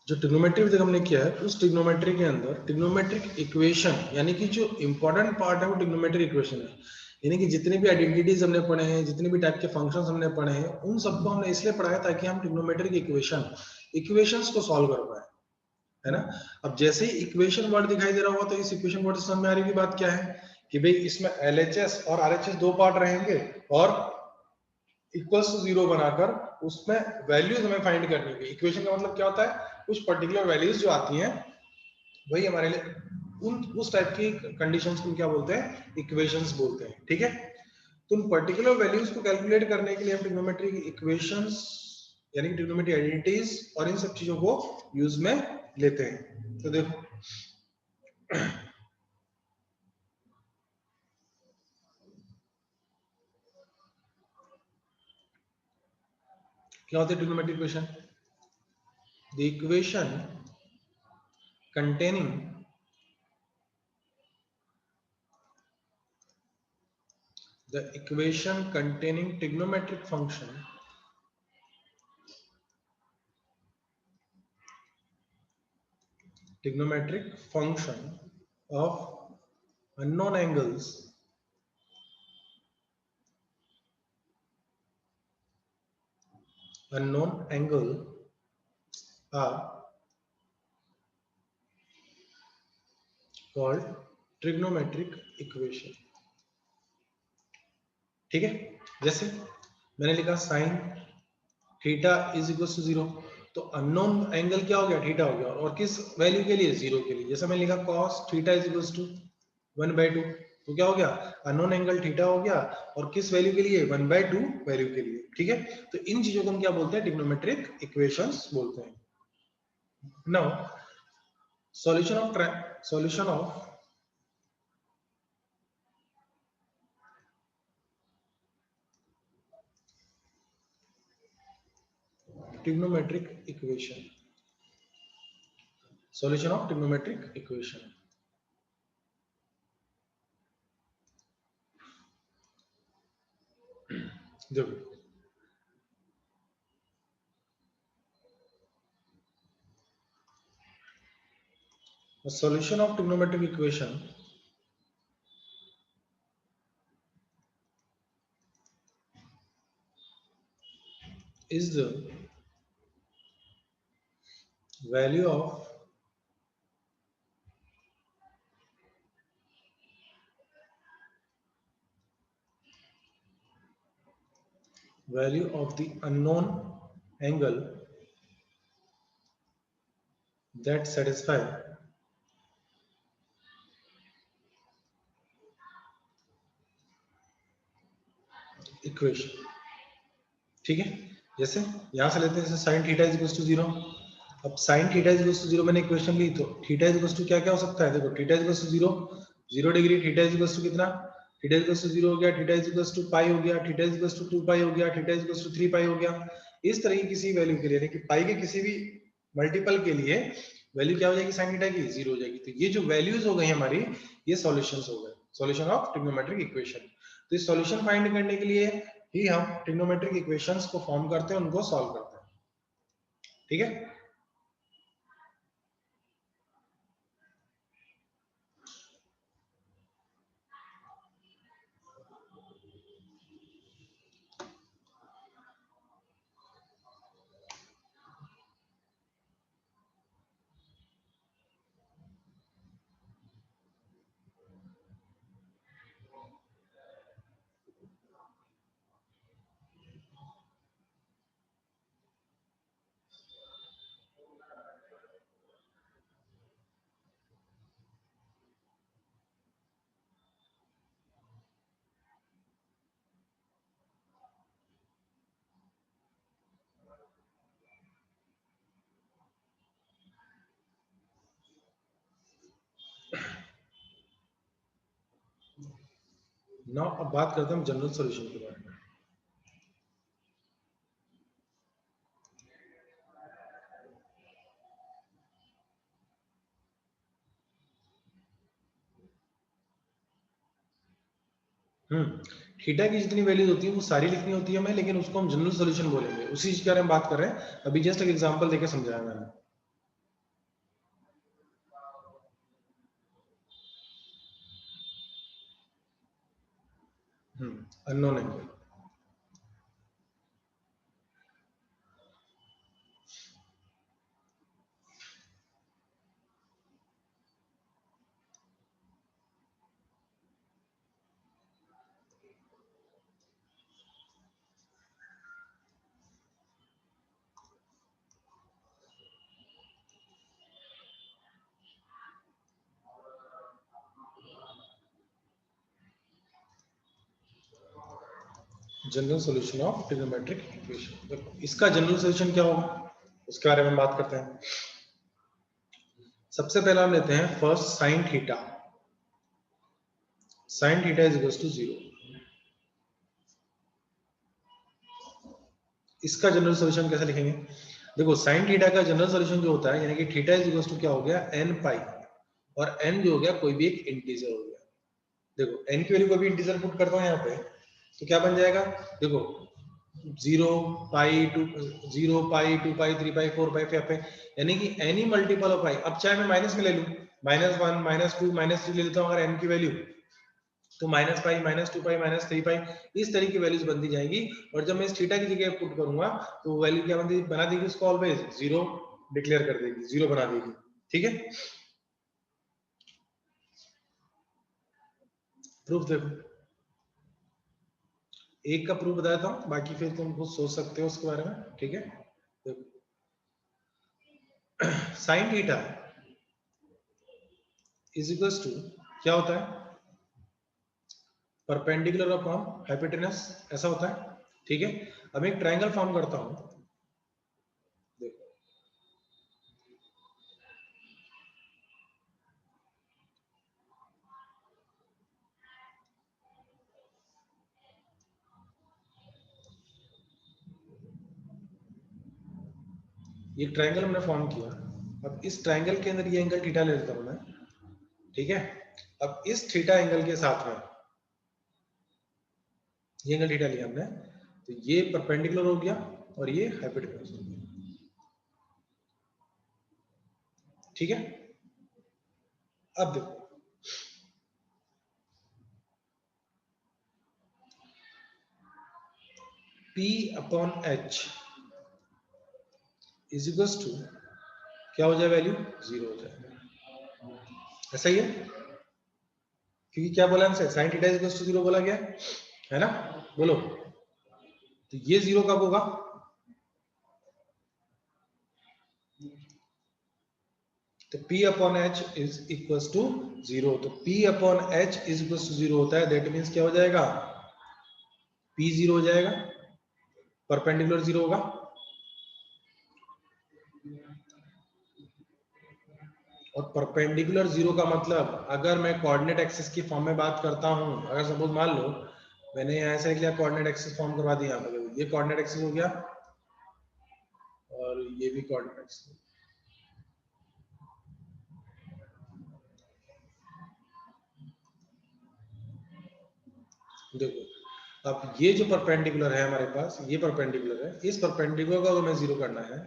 जो ट्रिग्नोमेट्री अभी तक हमने किया है, उस ट्रिग्नोमेट्री के अंदर ट्रिग्नोमेट्रिक इक्वेशन यानी कि जो इंपॉर्टेंट पार्ट है वो ट्रिग्नोमेट्रिक इक्वेशन है। यानी कि जितने भी आइडेंटिटीज हमने पढ़े हैं, जितने भी टाइप के फंक्शंस हमने पढ़े हैं, उन सबको हमने इसलिए पढ़ा है ताकि हम ट्रिग्नोमेट्रिक इक्वेशंस को सॉल्व कर पाए, है ना। अब जैसे ही इक्वेशन वर्ड दिखाई दे रहा होगा तो इस इक्वेशन वर्ड से समझ में आ रही की बात क्या है कि भाई इसमें LHS और RHS दो पार्ट रहेंगे और इक्वल्स टू 0 बनाकर उसमें वैल्यूज हमें फाइंड करनी है। इक्वेशन का मतलब क्या होता है, कुछ पर्टिकुलर वैल्यूज जो आती हैं वही हमारे लिए उस टाइप की कंडीशंस को क्या बोलते हैं, इक्वेशंस बोलते हैं, ठीक है। तो उन पर्टिकुलर वैल्यूज को कैलकुलेट करने के लिए हम ट्रिग्नोमेट्रिक इक्वेशंस यानी ट्रिग्नोमेट्रिक आइडेंटिटीज और इन सब चीजों को यूज में लेते हैं। तो देखो क्या होता है trigonometric equation, the equation containing trigonometric function of unknown angles are called trigonometric equation, ठीक है। जैसे मैंने लिखा sine theta is equal to 0, तो अननोन एंगल क्या हो गया, थीटा हो गया, और किस वैल्यू के लिए, 0 के लिए। जैसे मैंने लिखा cos theta is equal to 1/2, तो क्या हो गया, अननोन एंगल थीटा हो गया, और किस वैल्यू के लिए, 1/2 वैल्यू के लिए, ठीक है। तो इन चीजों को हम क्या बोलते हैं, ट्रिग्नोमेट्रिक इक्वेशंस बोलते हैं। Now solution of trigonometric equation, solution of trigonometric equation. देखो the solution of trigonometric equation is the value of the unknown angle that satisfy equation, ठीक है। जैसे यहां से लेते हैं, जैसे sin theta is equal to 0। अब sin theta is equal to 0 मैंने इक्वेशन ली, तो थीटा इज इक्वल टू क्या क्या हो सकता है, देखो theta is equal to 0, 0 degree, theta is equal to कितना, थीटा इज इक्वल टू 0 हो गया, theta is equal to pi हो गया, theta is equal to 2 pi हो गया, theta is equal to 3 pi हो गया। इस तरह की किसी वैल्यू के लिए, यानी कि पाई के किसी भी मल्टीपल के लिए वैल्यू क्या हो जाएगी, sin थीटा की 0 हो जाएगी। तो ये जो वैल्यूज हो गई हमारी, ये सॉल्यूशंस हो गए, सॉल्यूशन ऑफ ट्रिग्नोमेट्रिक इक्वेशन। तो इस सॉल्यूशन फाइंड करने के लिए ही हम ट्रिग्नोमेट्रिक इक्वेशंस को फॉर्म करते हैं, उनको सॉल्व करते हैं, ठीक है। नाउ अब बात करते हैं हम जनरल सॉल्यूशन के बारे में। थीटा की जितनी वैल्यूज होती है वो सारी लिखनी होती है हमें, लेकिन उसको हम जनरल सॉल्यूशन बोलेंगे। उसी चीज के बारे में बात कर रहे हैं अभी, जस्ट एक एग्जांपल देके समझाया मैंने। Unknown angle. General solution of trigonometric equation. देखो इसका जनरल सॉल्यूशन क्या होगा उसके बारे में बात करते हैं। सबसे पहला हम लेते हैं first sine theta. Sine theta is equal to 0। इसका जनरल सॉल्यूशन कैसे लिखेंगे? देखो साइन थीटा का जनरल सॉल्यूशन जो होता है यानी कि थीटा इज इक्वल टू क्या हो गया n पाई, और n जो हो गया कोई भी एक इंटीजर हो गया। देखो n की वैल्यू कोई भी इंटीजर पुट करता हूं यहाँ पे तो क्या बन जाएगा? देखो 0 पाई 2 0 पाई 2 पाई 3 पाई 4 पाई 5 पाई, यानी कि एनी मल्टीपल ऑफ पाई। अब चाहे मैं माइनस में ले लूं, -1 -2 -3 ले लेता हूं अगर n की वैल्यू, तो -पाई -2 पाई -3 पाई इस तरह की वैल्यूज बनती जाएगी। और जब मैं इस थीटा की जगह पुट करूंगा तो वैल्यू क्या बना देगी उसको ऑलवेज 0 डिक्लेयर कर देगी, 0 बना देगी। ठीक है, प्रूफ देखो, एक का प्रूफ बताता हूं, बाकी फिर तुम खुद सोच सकते हो उसके बारे में। ठीक है, देखो sine theta is equal to क्या होता है? परपेंडिकुलर अपॉन हाइपोटेनस, ऐसा होता है। ठीक है, अब एक ट्रायंगल फॉर्म करता हूं। देखो ये ट्रायंगल हमने फॉर्म किया। अब इस ट्रायंगल के अंदर ये एंगल थीटा ले लेता हूं मैं। ठीक है, अब इस थीटा एंगल के साथ में ये एंगल थीटा लिया हमने, तो ये परपेंडिकुलर हो गया और ये हाइपोटेनस हो गया। ठीक है, अब देखो P upon H is equal to क्या हो जाए? वैल्यू 0 हो जाएगा। ऐसा ही है, क्योंकि क्या बोला हमसे? Sine theta is equal to 0 बोला गया है ना, बोलो। तो ये 0 कब होगा? तो P upon H is equal to 0। तो P upon H is equal to 0 होता है, दैट मीन्स क्या हो जाएगा? P 0 हो जाएगा, परपेंडिकुलर 0 होगा। और परपेंडिकुलर 0 का मतलब अगर मैं कोऑर्डिनेट एक्सिस की फॉर्म में बात करता हूं, अगर सपोज मान लो मैंने यहाँ ऐसे लिया, कोऑर्डिनेट एक्सिस फॉर्म करवा दिया, ये कोऑर्डिनेट एक्सिस हो गया और ये भी कोऑर्डिनेट एक्सिस। देखो अब ये जो परपेंडिकुलर है हमारे पास, ये परपेंडिकुलर है, इस परपेंडिकुलर का अगर मैं 0 करना है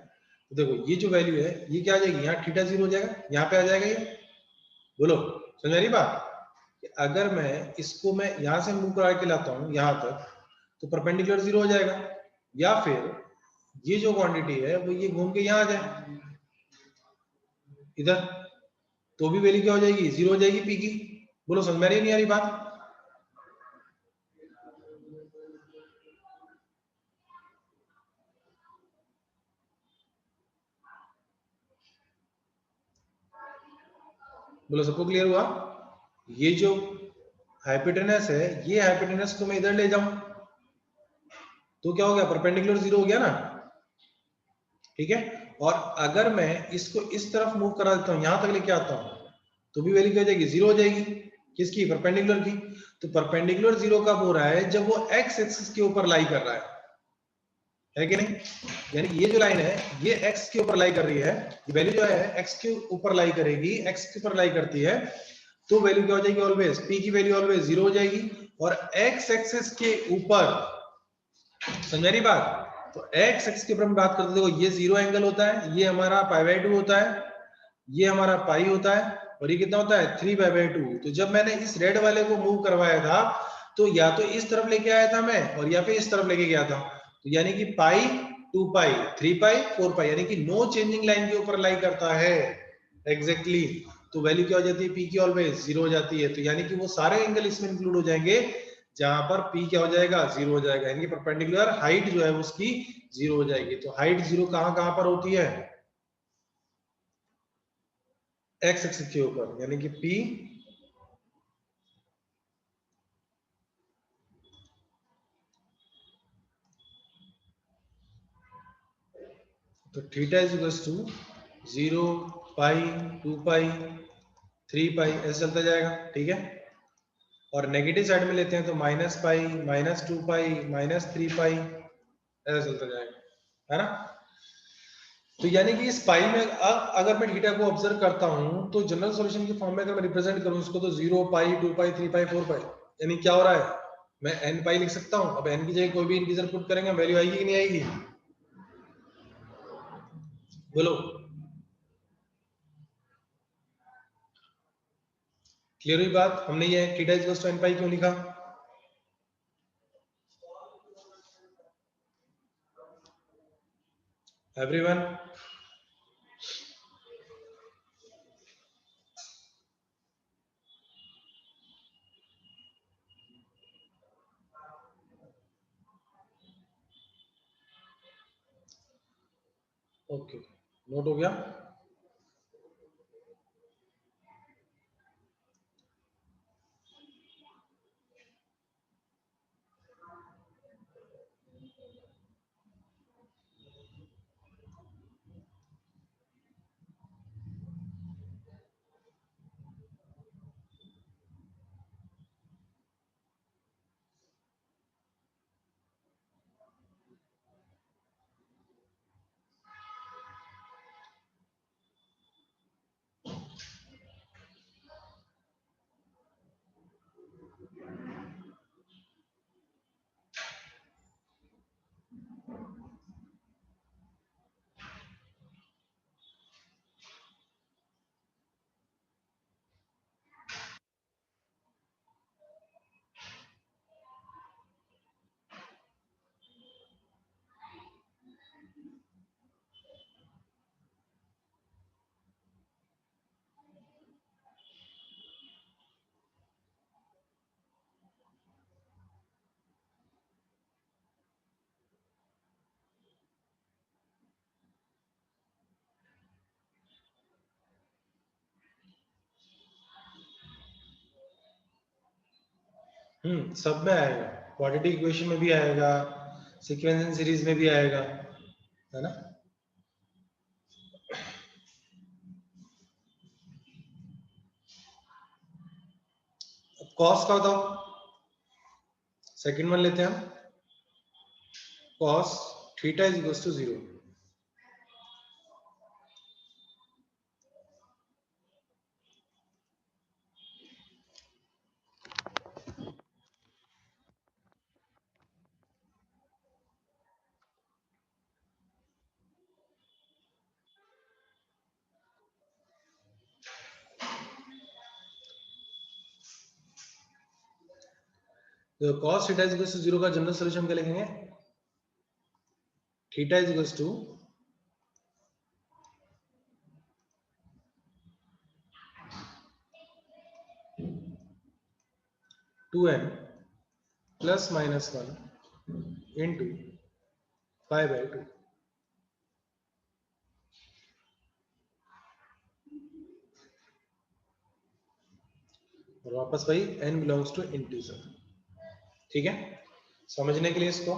तो देखो ये जो वैल्यू है ये क्या आ जाएगी? यहाँ थीटा 0 हो जाएगा, यहाँ पे आ जाएगा ये। बोलो समझ रही बात? अगर मैं इसको मैं यहां से मूव करा के लाता हूं यहां तक तो परपेंडिकुलर 0 हो जाएगा, या फिर ये जो क्वांटिटी है वो ये घूम के यहाँ आ जाए इधर, तो भी वैल्यू क्या हो जाएगी? 0 हो जाएगी पी की। बोलो समझ में आ रही नहीं आ रही बात? बोलो सबको क्लियर हुआ? ये जो हाइपोटेनस है, ये हाइपोटेनस को मैं इधर ले जाऊं तो क्या हो गया? परपेंडिकुलर 0 हो गया ना। ठीक है, और अगर मैं इसको इस तरफ मूव करा देता हूं, यहां तक लेके आता हूं, तो भी वैल्यू क्या हो जाएगी? 0 हो जाएगी। किसकी? परपेंडिकुलर की। तो परपेंडिकुलर 0 कब हो रहा है? जब वो एक्स एक्सिस के ऊपर लाई कर रहा है कि नहीं? यानी ये जो लाइन है ये एक्स के ऊपर लाई कर रही है, ये वैल्यू जो है एक्स के ऊपर लाई करेगी, एक्स के ऊपर लाई करती है, तो वैल्यू क्या हो जाएगी? ऑलवेज पी की वैल्यू ऑलवेज 0 हो जाएगी। और एक्स एक्सिस के ऊपर, समझ रही बात? तो एक्स एक्सिस के ऊपर हम बात करते हैं, देखो ये 0 एंगल होता है, ये हमारा π/2 होता है, ये हमारा पाई होता है, और ये कितना होता है? 3π/2। तो जब मैंने इस रेड वाले को मूव करवाया था तो या तो इस तरफ लेके आया था मैं और या फिर इस तरफ लेके गया था, तो यानी कि पाई 2 पाई 3 पाई 4 पाई, यानी कि नो चेंजिंग लाइन के ऊपर लाई करता है एग्जैक्टली तो वैल्यू क्या हो जाती है पी की ऑलवेज जीरो हो जाती है। तो यानी कि वो सारे एंगल इसमें इंक्लूड हो जाएंगे जहां पर पी क्या हो जाएगा जीरो हो जाएगा, यानी कि परपेंडिकुलर हाइट जो है उसकी जीरो हो जाएगी। तो हाइट जीरो कहां कहां पर होती है, एक्स एक्सिस के ऊपर, यानी कि पी तो थीटा इज इक्वल टू 0 पाई 2 पाई 3 पाई ऐसे चलता जाएगा, ठीक है। और नेगेटिव साइड में लेते हैं तो minus pi minus 2 pi minus 3 पाई ऐसा चलता जाएगा, है ना। तो यानी कि इस पाई में अगर मैं थीटा को ऑब्जर्व करता हूं तो जनरल सॉल्यूशन की फॉर्म में अगर मैं रिप्रेजेंट करूं इसको तो 0 पाई 2 पाई 3 पाई 4 पाई, यानी क्या हो रहा है मैं n पाई लिख सकता हूं। अब n की जगह कोई भी इंटीजर पुट करेंगे वैल्यू आएगी कि नहीं आएगी, बोलो। क्लियर हुई बात, हमने ये theta is equal to n pi क्यों लिखा। एवरीवन, ओके नोट हो गया। सब में आएगा, क्वाड्रेटिक इक्वेशन में भी आएगा, सीक्वेंस एंड सीरीज में भी आएगा, है ना। अब कॉस का बताओ, सेकंड वन लेते हैं हम, cos theta is equal to 0। तो cos theta is equal to 0 का जनरल सॉल्यूशन क्या लिखेंगे, theta is equal to 2n plus minus 1 into pi by 2। और वापस भाई n बिलोंग्स टू इंटीजर, ठीक है। समझने के लिए इसको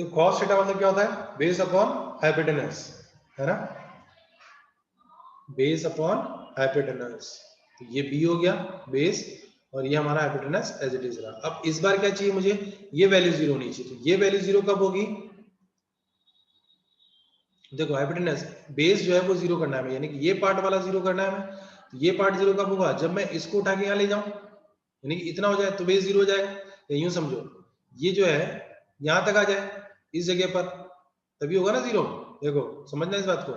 cos थीटा मतलब क्या होता है? बेस अपॉन हाइपोटेनस, है ना, बेस अपॉन हाइपोटेनस। तो ये b हो गया बेस, और ये हमारा हाइपोटेनस एज इट इज रहा। अब इस बार क्या चाहिए मुझे? ये वैल्यू 0 होनी चाहिए। तो ये वैल्यू 0 कब होगी? देखो हाइपोटेनस बेस जो है वो 0 करना है, यानी कि ये पार्ट वाला 0 करना है हमें। तो ये पार्ट 0 कब होगा? जब मैं इसको उठा के यहाँ ले जाऊं, यानी कि इतना हो जाए तो बेस 0 हो जाएगा। या यूं समझो, ये जो है यहां तक आ जाए इस जगह पर, तभी होगा ना 0। देखो समझना इस बात को,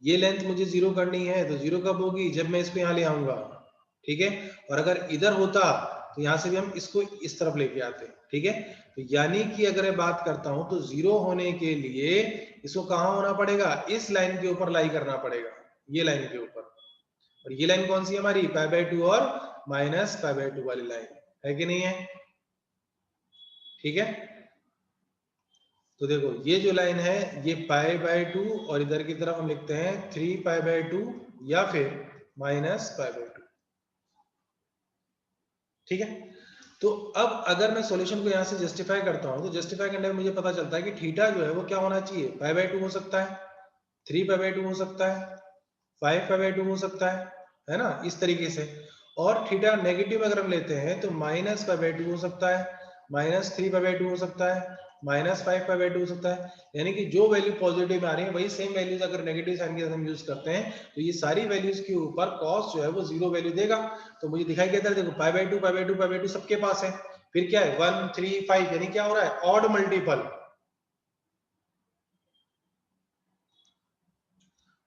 ये लेंथ मुझे 0 करनी है, तो 0 कब होगी? जब मैं इसको यहाँ ले आऊंगा, ठीक है। और अगर इधर होता तो यहाँ से भी हम इसको इस तरफ लेके आते, ठीक है। तो यानी कि अगर मैं बात करता हूं तो 0 होने के लिए इसको कहाँ होना पड़ेगा? इस लाइन के ऊपर लाई करना पड़ेगा, ये लाइन के ऊपर। और ये लाइन कौन सी है हमारी? π/2 और -π/2 वाली लाइन है कि नहीं है? ठीक है। तो देखो ये जो लाइन है ये π/2, और इधर की तरफ हम लिखते हैं 3π/2 या फिर -π/2, ठीक है। तो अब अगर मैं सॉल्यूशन को यहां से जस्टिफाई करता हूं, तो जस्टिफाई करने में मुझे पता चलता है कि थीटा जो है वो क्या होना चाहिए? π/2 हो सकता है, 3π/2 हो सकता है, 5π/2 हो सकता है ना, इस तरीके से। और थीटा नेगेटिव अगर हम लेते हैं तो -π/2 हो सकता है, -3π/2 हो सकता है, -5π/2 हो सकता है। यानी कि जो वैल्यू पॉजिटिव में आ रही है वही सेम वैल्यूज अगर नेगेटिव साइन के साथ हम यूज करते हैं तो ये सारी वैल्यूज के ऊपर कॉस जो है वो 0 वैल्यू देगा। तो मुझे दिखाई देता है, देखो π/2 π/2 π/2 सबके पास है। फिर क्या है? 1 3 5, यानी क्या हो रहा है? Odd multiple,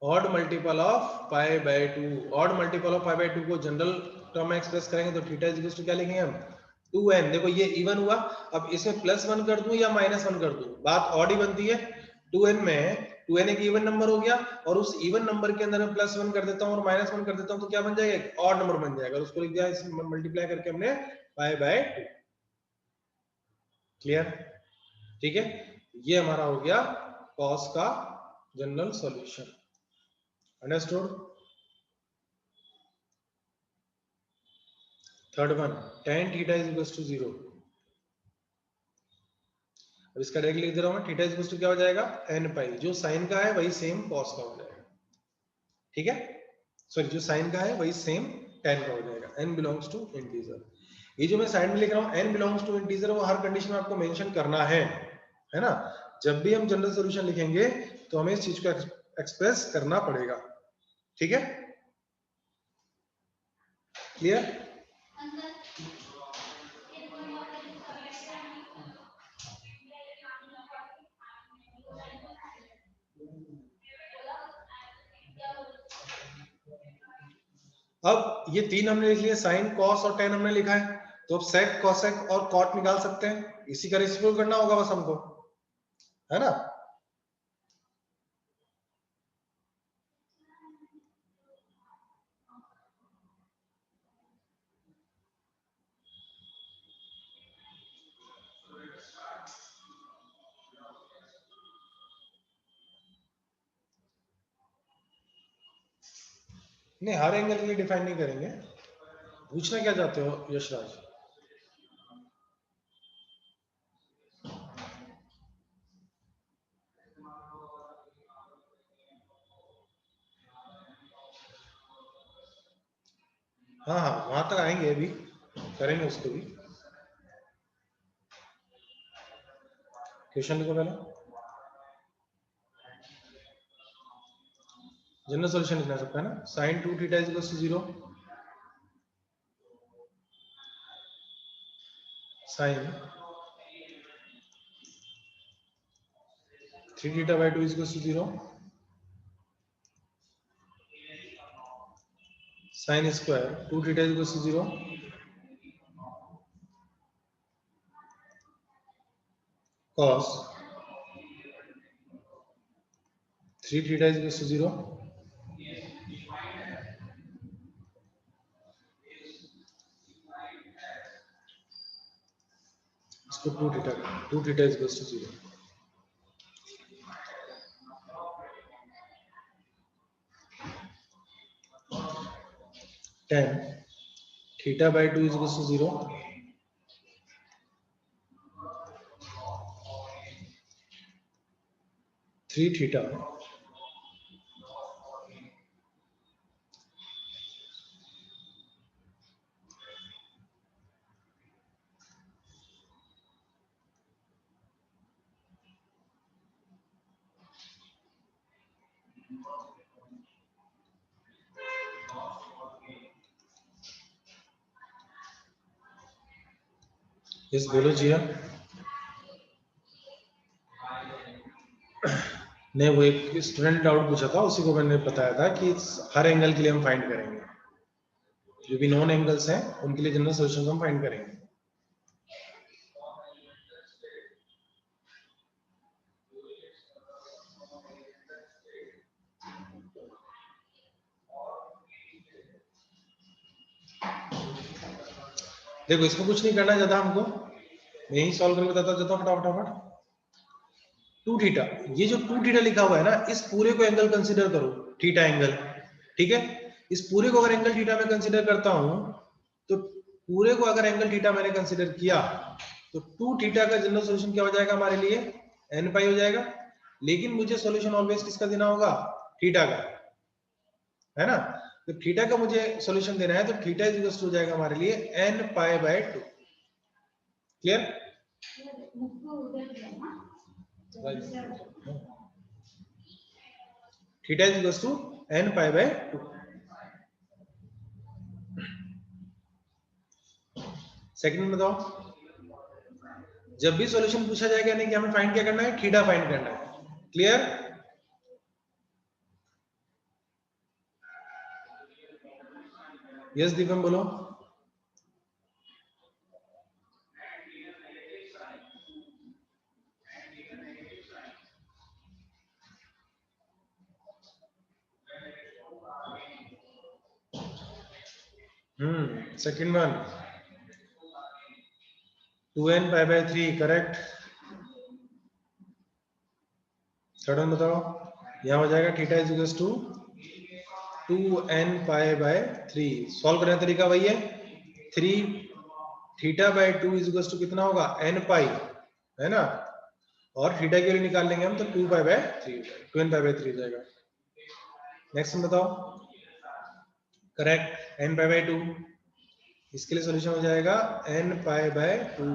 odd multiple of π/2। Odd multiple of π/2 को जनरल टर्म में एक्सप्रेस करेंगे तो थीटा इज इक्वल टू क्या लिखेंगे हम? 2n। देखो ये इवन हुआ, अब इसमें +1 कर दूं या -1 कर दूं, बात ऑड ही बनती है। 2n में 2n एक इवन नंबर हो गया, और उस इवन नंबर के अंदर मैं +1 कर देता हूं और -1 कर देता हूं तो क्या बन जाएगा? एक ऑड नंबर बन जाएगा। उसको लिख दिया इसमें मल्टीप्लाई करके हमने π/2। क्लियर? ठीक है, ये हमारा हो गया कॉस का general solution. Understood? Third one, tan theta is equal to 0। अब इसका डायरेक्ट लिख दे रहा हूं मैं, थीटा इज इक्वल टू क्या हो जाएगा? n पाई। जो साइन का है वही सेम कॉस का हो जाएगा, ठीक है। सॉरी, जो साइन का है वही सेम tan का हो जाएगा। n belongs to integer. ये जो मैं साइड में लिख रहा हूं n बिलोंग्स टू इंटीजर, वो हर कंडीशन में आपको मेंशन करना है ना। जब भी हम जनरल सॉल्यूशन लिखेंगे तो हमें इस चीज को एक्सप्रेस करना पड़ेगा, ठीक है। क्लियर? अब ये तीन हमने लिख लिए, साइन कॉस और टेन हमने लिखा है, तो अब सेक कॉसेक और कॉट निकाल सकते हैं। इसी का रेसिप्रोकल करना होगा बस हमको, है ना। नहीं, हर एंगल के लिए डिफाइन नहीं करेंगे। पूछना क्या चाहते हो यशराज? हाँ हाँ, वहां तक आएंगे, अभी करेंगे उसको भी। क्वेश्चन लिखो पहले, जनरल सॉल्यूशन लिखना सकता है ना। Sine 2 theta is equal to 0, sine 3 theta by 2 is equal to 0, sine square 2 theta is equal to 0, cos 3 theta is equal to 0, इसको 2 theta is equal to 0। tan theta by 2 is equal to 0, 3 theta इस बोलो जिया ने वो एक student doubt पूछा था, उसी को मैंने बताया था कि हर एंगल के लिए हम फाइंड करेंगे, जो भी नॉन एंगल्स हैं उनके लिए जनरल सॉल्यूशन हम फाइंड करेंगे। देखो इसमें कुछ नहीं करना ज्यादा हमको, मैं यही सॉल्व करके बताता जाता हूं फटाफट। 2 थीटा, ये जो 2 थीटा लिखा हुआ है ना, इस पूरे को एंगल कंसीडर करो, थीटा एंगल, ठीक है। इस पूरे को अगर एंगल थीटा में कंसीडर करता हूं, तो पूरे को अगर एंगल थीटा मैंने कंसीडर किया, तो 2 थीटा का जनरल सॉल्यूशन क्या हो जाएगा हमारे लिए, n पाई हो जाएगा। लेकिन मुझे सॉल्यूशन ऑलवेज किसका देना होगा, थीटा का, है ना। तो थीटा का मुझे सॉल्यूशन देना है, तो थीटा इज इक्वल टू हो जाएगा हमारे लिए n pi by 2। Clear? Theta is equal to n pi by 2। Second में बताओ, जब भी सॉल्यूशन पूछा जाएगा नहीं कि हमें फाइंड क्या करना है, थीटा फाइंड करना है। क्लियर? यस दीपम बोलो। Second one 2n pi by 3, correct. Third one बताओ, यहां हो जाएगा theta is equal to 2n pi by 3। Solve करने का तरीका वही है, 3 theta by 2 is equal to कितना होगा, n पाई, है ना। और थीटा के लिए निकाल लेंगे हम, तो 2 पाई बाय 3, 2n पाई बाय 3 हो जाएगा। नेक्स्ट बताओ, करेक्ट, n पाई बाय 2। इसके लिए सॉल्यूशन हो जाएगा n पाई बाय 2।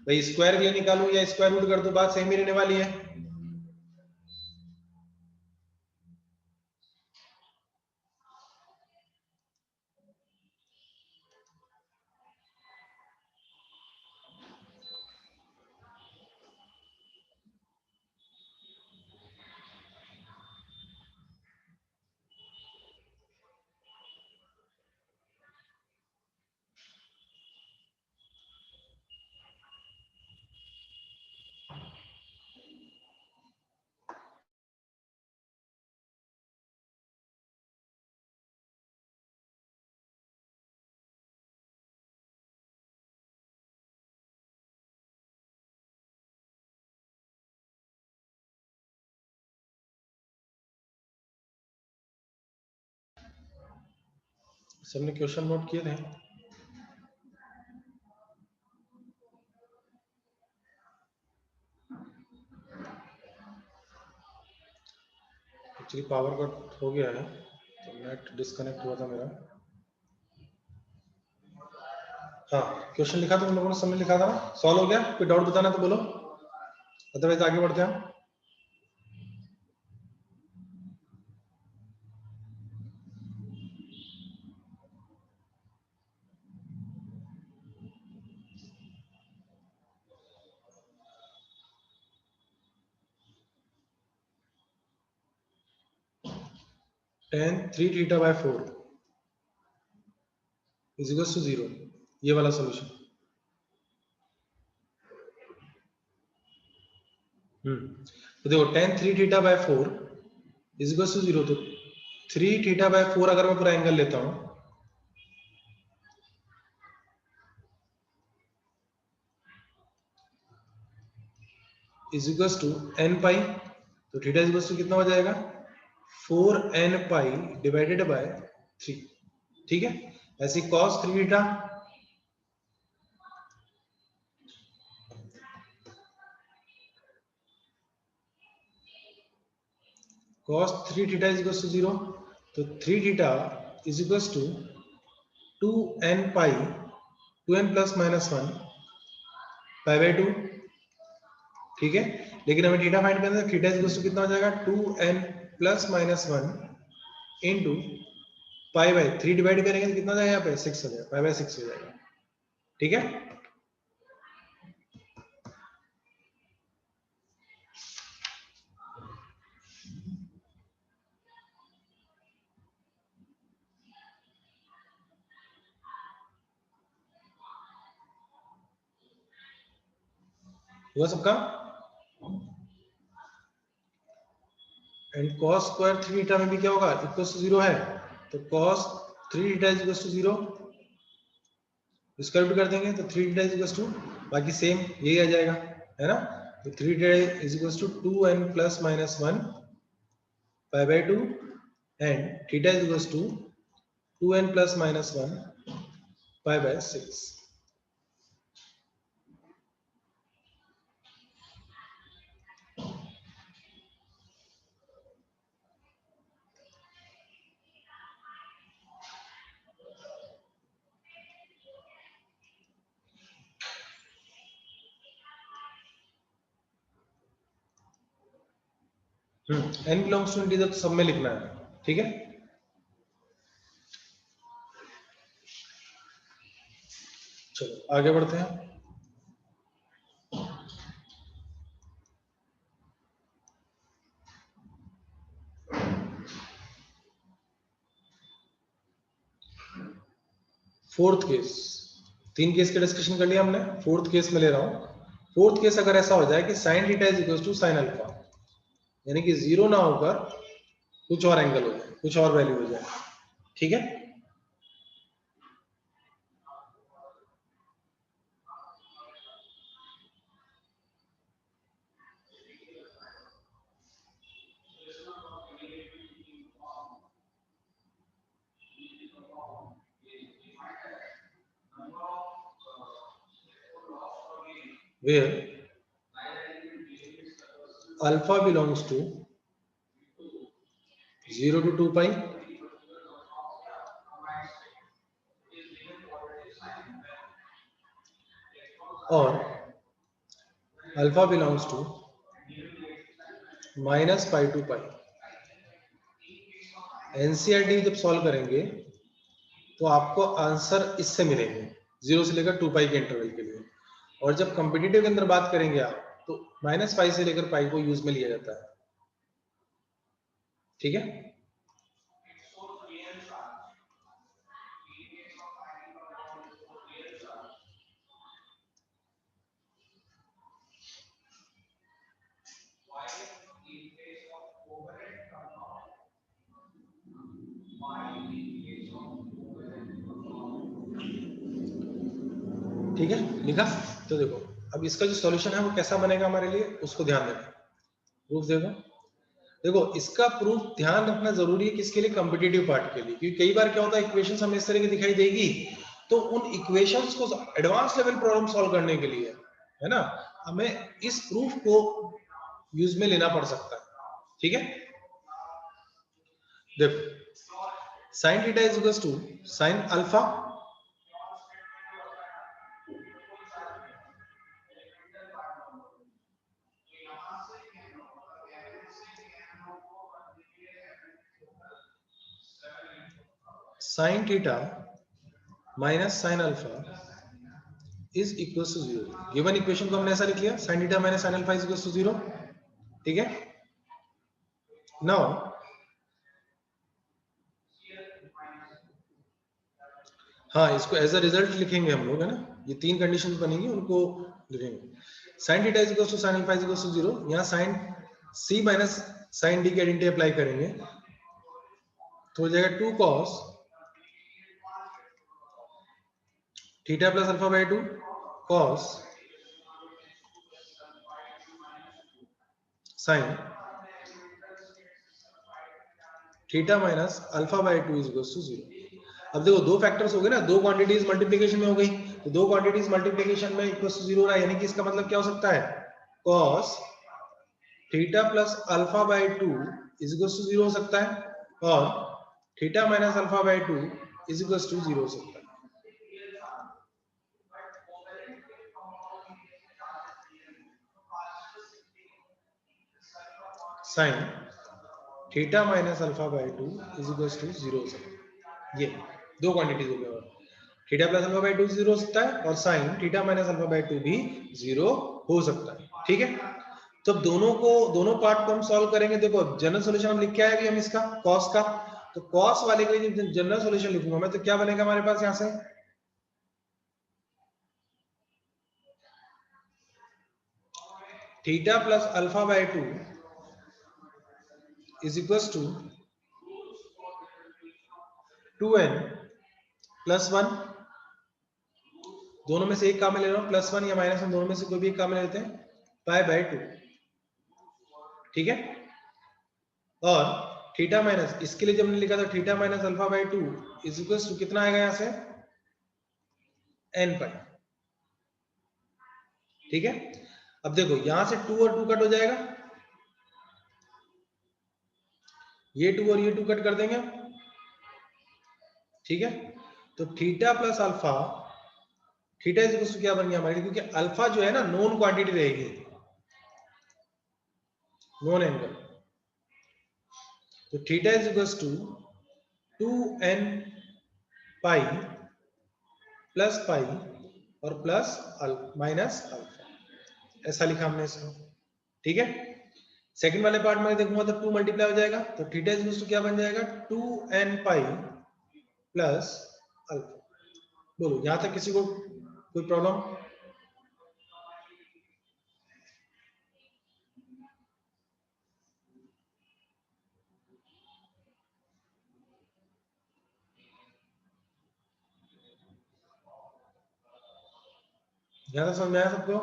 भाई स्क्वायर के लिए निकालूं या स्क्वायर रूट कर दूं, बात सेम ही रहने वाली है। सबने क्वेश्चन नोट किए थे? एक्चुअली पावर कट हो गया है, तो नेट डिस्कनेक्ट हुआ था मेरा। हाँ, क्वेश्चन लिखा था तुम लोगों ने, सबने लिखा था ना, सॉल्व हो गया? कोई डाउट बताना तो बोलो, अदरवाइज आगे बढ़ते हैं। 3 theta by 4 is equal to 0, ये वाला सॉल्यूशन। तो देखो tan 3 theta by 4 is equal to 0, तो 3 थीटा बाय 4 अगर मैं पूरा एंगल लेता हूं, इज इक्वल टू n पाई, तो थीटा इज इक्वल टू कितना हो जाएगा, 4n पाई डिवाइडेड बाय 3। ठीक है, ऐसे cos 3 theta, cos 3 theta is equal to 0, तो 3 theta is equal to 2n pi 2n plus minus 1 pi by 2, ठीक है। लेकिन हमें थीटा फाइंड करना है, थीटा इज इक्वल टू कितना हो जाएगा 2n plus minus 1 into pi by 3 divide करेंगे तो कितना हो जाएगा यहाँ पे 6 हो जाएगा, पाई बाय 6 हो जाएगा, ठीक है। हुआ सबका। एंड cos स्क्वायर 3 थीटा में भी क्या होगा इक्वल टू 0 है, तो cos 3 theta is equal to 0 square root कर देंगे तो 3 थीटा इज इक्वल टू, बाकी सेम यही आ जाएगा, है ना। तो 3 theta is equal to 2n plus minus 1 pi by 2 and theta is equal to 2n plus minus 1 pi by 6। n belongs to integer तो सब में लिखना है, ठीक है। चलो आगे बढ़ते हैं। फोर्थ केस, 3 केस का डिस्कशन कर लिया हमने, फोर्थ केस में ले रहा हूं। फोर्थ केस अगर ऐसा हो जाए कि sin theta is equal to sin alpha, यानी कि 0 ना होकर कुछ और एंगल हो जाए, कुछ और वैल्यू हो जाए, ठीक है। Where alpha belongs to 0 to 2 pi और alpha belongs to minus pi to pi. NCERT जब सॉल्व करेंगे तो आपको आंसर इससे मिलेंगे 0 से लेकर 2 पाई के इंटरवल के लिए, और जब कॉम्पिटिटिव के अंदर बात करेंगे आप तो माइनस पाई से लेकर पाई को यूज में लिया जाता है, ठीक है। ठीक है, लिखा। तो देखो अब इसका जो सॉल्यूशन है वो कैसा बनेगा हमारे लिए, उसको ध्यान देना। प्रूफ देखो, देखो इसका प्रूफ ध्यान रखना जरूरी है किसके लिए, कॉम्पिटिटिव पार्ट के लिए, क्योंकि कई बार क्या होता है इक्वेशंस हमें इस तरह की दिखाई देगी, तो उन इक्वेशंस को एडवांस लेवल प्रॉब्लम सॉल्व करने के लिए, है ना, हमें इस प्रूफ को यूज में लेना पड़ सकता है, ठीक है। देखो sin theta is equal to sin alpha sin theta minus sin alpha is equal to 0। Given equation को हमने ऐसा लिख लिया, sin theta minus sin alpha is equal to 0, ठीक है। नाउ हाँ, इसको एज अ रिजल्ट लिखेंगे हम लोग, है ना, ये 3 कंडीशन बनेंगी उनको लिखेंगे। sin theta is equal to sin alpha is equal to 0, यहाँ sin c minus sin d की आइडेंटिटी अप्लाई करेंगे तो हो जाएगा 2 cos theta plus alpha by 2 cos sin theta minus alpha by 2 is equal to 0। अब देखो दो factors हो गए ना, दो क्वांटिटीज मल्टीप्लिकेशन में हो गई, तो दो क्वांटिटीज मल्टीप्लिकेशन में इक्वल टू 0 हो रहा है, यानी कि इसका मतलब क्या हो सकता है, cos theta plus alpha by 2 is equal to 0 हो सकता है, और theta minus alpha by 2 is equal to 0 हो सकता है। Sine theta minus alpha by 2 is equal to 0 हो सकता है। ये दो क्वांटिटीज हो गए, थीटा प्लस अल्फा बाय 2 0 हो सकता है, और sine theta minus alpha by 2 भी 0 हो सकता है। ठीक है, तो दोनों पार्ट को हम सॉल्व करेंगे। देखो जनरल सॉल्यूशन हम लिख के आए अभी हम इसका कॉस का, तो कॉस वाले के लिए जब जनरल सॉल्यूशन लिखूंगा मैं, तो क्या बनेगा हमारे पास यहां से, theta plus alpha by 2 is equal to 2n plus 1, दोनों में से एक काम में ले रहा हूं, प्लस 1 या माइनस 1 दोनों में से कोई भी एक काम में लेते हैं, पाई बाय 2। ठीक है, और थीटा माइनस, इसके लिए जब हमने लिखा था theta minus alpha by 2 is equal to कितना आएगा यहां से, n पाई। ठीक है, अब देखो यहां से 2 और 2 कट हो जाएगा, ये 2 और ये 2 कट कर देंगे। ठीक है, तो theta plus alpha, theta is equal to क्या बन गया हमारे, क्योंकि अल्फा जो है ना नोन क्वांटिटी रहेगी, नोन एंगल, तो theta is equal to 2n pi plus pi और प्लस माइनस अल्फा, ऐसा लिखा हमने इसको। ठीक है, सेकंड वाले पार्ट में देखूंगा तो 2 मल्टीप्लाई हो जाएगा, तो थीटा इज इक्वल टू क्या बन जाएगा, 2n पाई प्लस अल्फा। बोलो यहां तक किसी को कोई प्रॉब्लम? यहां तक समझ में आया सबको?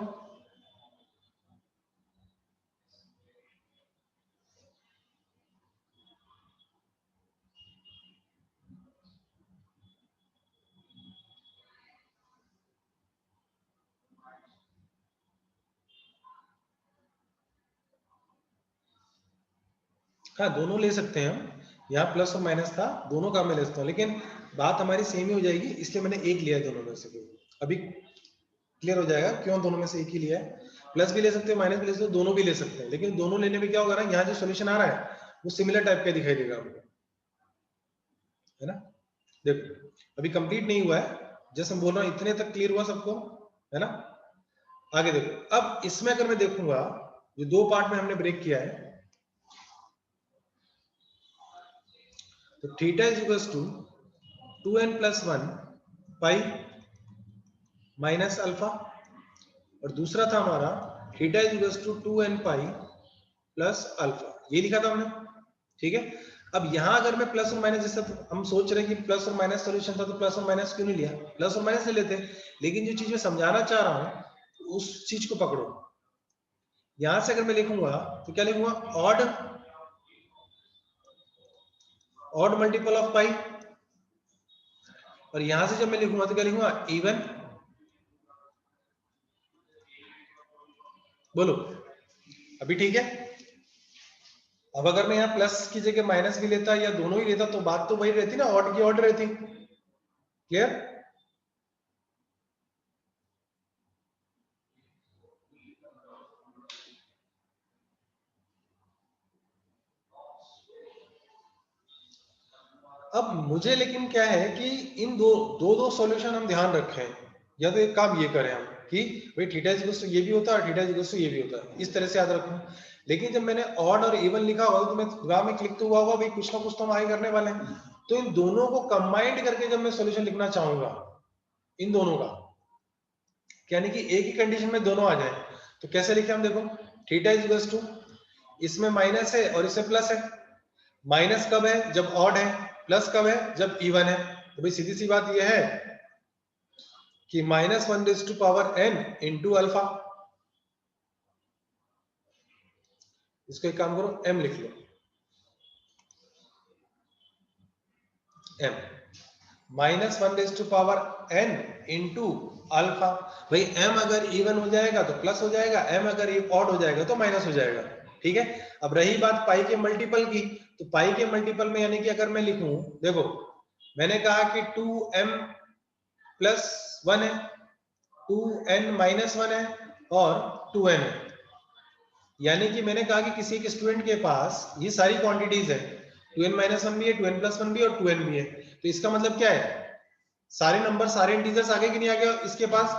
हाँ दोनों ले सकते हैं हम, यहाँ प्लस और माइनस था, दोनों काम में ले सकता हूँ, लेकिन बात हमारी सेम ही हो जाएगी, इसलिए मैंने एक लिया है दोनों में से कोई। अभी क्लियर हो जाएगा क्यों दोनों में से एक ही लिया है। प्लस भी ले सकते हो, माइनस भी ले सकते हो, दोनों भी ले सकते हैं, लेकिन दोनों लेने में क्या होगा ना, यहाँ जो सोल्यूशन आ रहा है वो सिमिलर टाइप का दिखाई देगा हमको, है ना। देखो अभी कंप्लीट नहीं हुआ है, जैसे मैं बोल रहा हूँ इतने तक क्लियर हुआ सबको, है ना। आगे देखो, अब इसमें अगर मैं देखूंगा जो दो पार्ट में हमने ब्रेक किया है, तो theta is equal to 2n plus 1 pi minus alpha, और दूसरा था हमारा theta is equal to 2n pi plus alpha, ये लिखा था हमने। ठीक है, अब यहां अगर मैं प्लस और माइनस, जैसे हम सोच रहे हैं कि प्लस और माइनस सॉल्यूशन था, तो प्लस और माइनस क्यों नहीं लिया, प्लस और माइनस ले लेते, लेकिन जो चीज मैं समझाना चाह रहा हूं उस चीज को पकड़ो। यहां से अगर मैं लिखूंगा तो क्या लिखूंगा, ऑड, ऑड मल्टीपल ऑफ पाई, और यहां से जब मैं लिखूंगा तो क्या लिखूंगा, इवन। बोलो अभी ठीक है। अब अगर मैं यहाँ प्लस की जगह माइनस भी लेता या दोनों ही लेता तो बात तो वही रहती ना, ऑड की ऑड रहती। क्लियर? अब मुझे लेकिन क्या है कि इन दो सॉल्यूशन हम ध्यान रखें, या तो एक काम ये करें हम कि भाई थीटा इक्वल्स तो ये भी होता है और थीटा इक्वल्स तो ये भी होता है, इस तरह से याद रखूं। लेकिन जब मैंने ऑड और इवन लिखा होगा तो मैं ग्राफ में क्लिक तो हुआ होगा भाई कुछ ना कुछ तो हम आगे करने वाले हैं, तो इन दोनों को कंबाइंड करके जब मैं सॉल्यूशन लिखना चाहूंगा इन दोनों का, यानी कि एक ही कंडीशन में दोनों आ जाए, तो कैसे लिखे हम, देखो थीटा इक्वल्स टू, इसमें माइनस है और इसमें प्लस है। माइनस कब है, जब ऑड है, प्लस कब है, जब इवन है। तो भाई सीधी सी बात यह है कि minus 1 raise to power n into alpha, इसको एक काम करो m लिख लो, m minus 1 raise to power n into alpha. भाई m अगर इवन हो जाएगा तो प्लस हो जाएगा, m अगर ऑड हो जाएगा तो माइनस हो जाएगा। ठीक है। अब रही बात पाई के मल्टीपल की, तो पाई के मल्टीपल में यानी कि अगर मैं लिखूं, देखो मैंने कहा कि 2m प्लस 1 है, 2n माइनस 1 है और 2n है। यानी कि मैंने कहा कि किसी एक स्टूडेंट के पास ये सारी क्वांटिटीज है, 2n माइनस 1 भी है, 2n प्लस 1 भी है और 2n भी है। तो इसका मतलब क्या है, सारे नंबर सारे इंटीजर्स आगे कि नहीं आ गया इसके पास,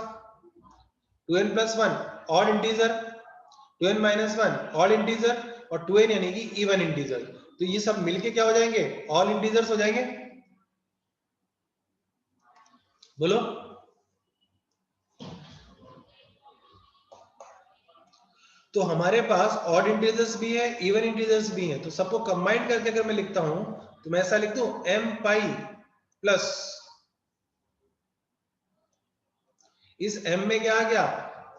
2n plus 1 odd integer, 2n minus 1 odd integer और 2n यानी कि इवन इंटीजर। तो ये सब मिलके क्या हो जाएंगे, ऑल इंटीजर्स हो जाएंगे। बोलो। तो हमारे पास ऑड इंटीजर्स भी है, इवन इंटीजर्स भी है, तो सबको कंबाइन करके अगर मैं लिखता हूं तो मैं ऐसा लिख दूं m पाई प्लस, इस m में क्या आ गया,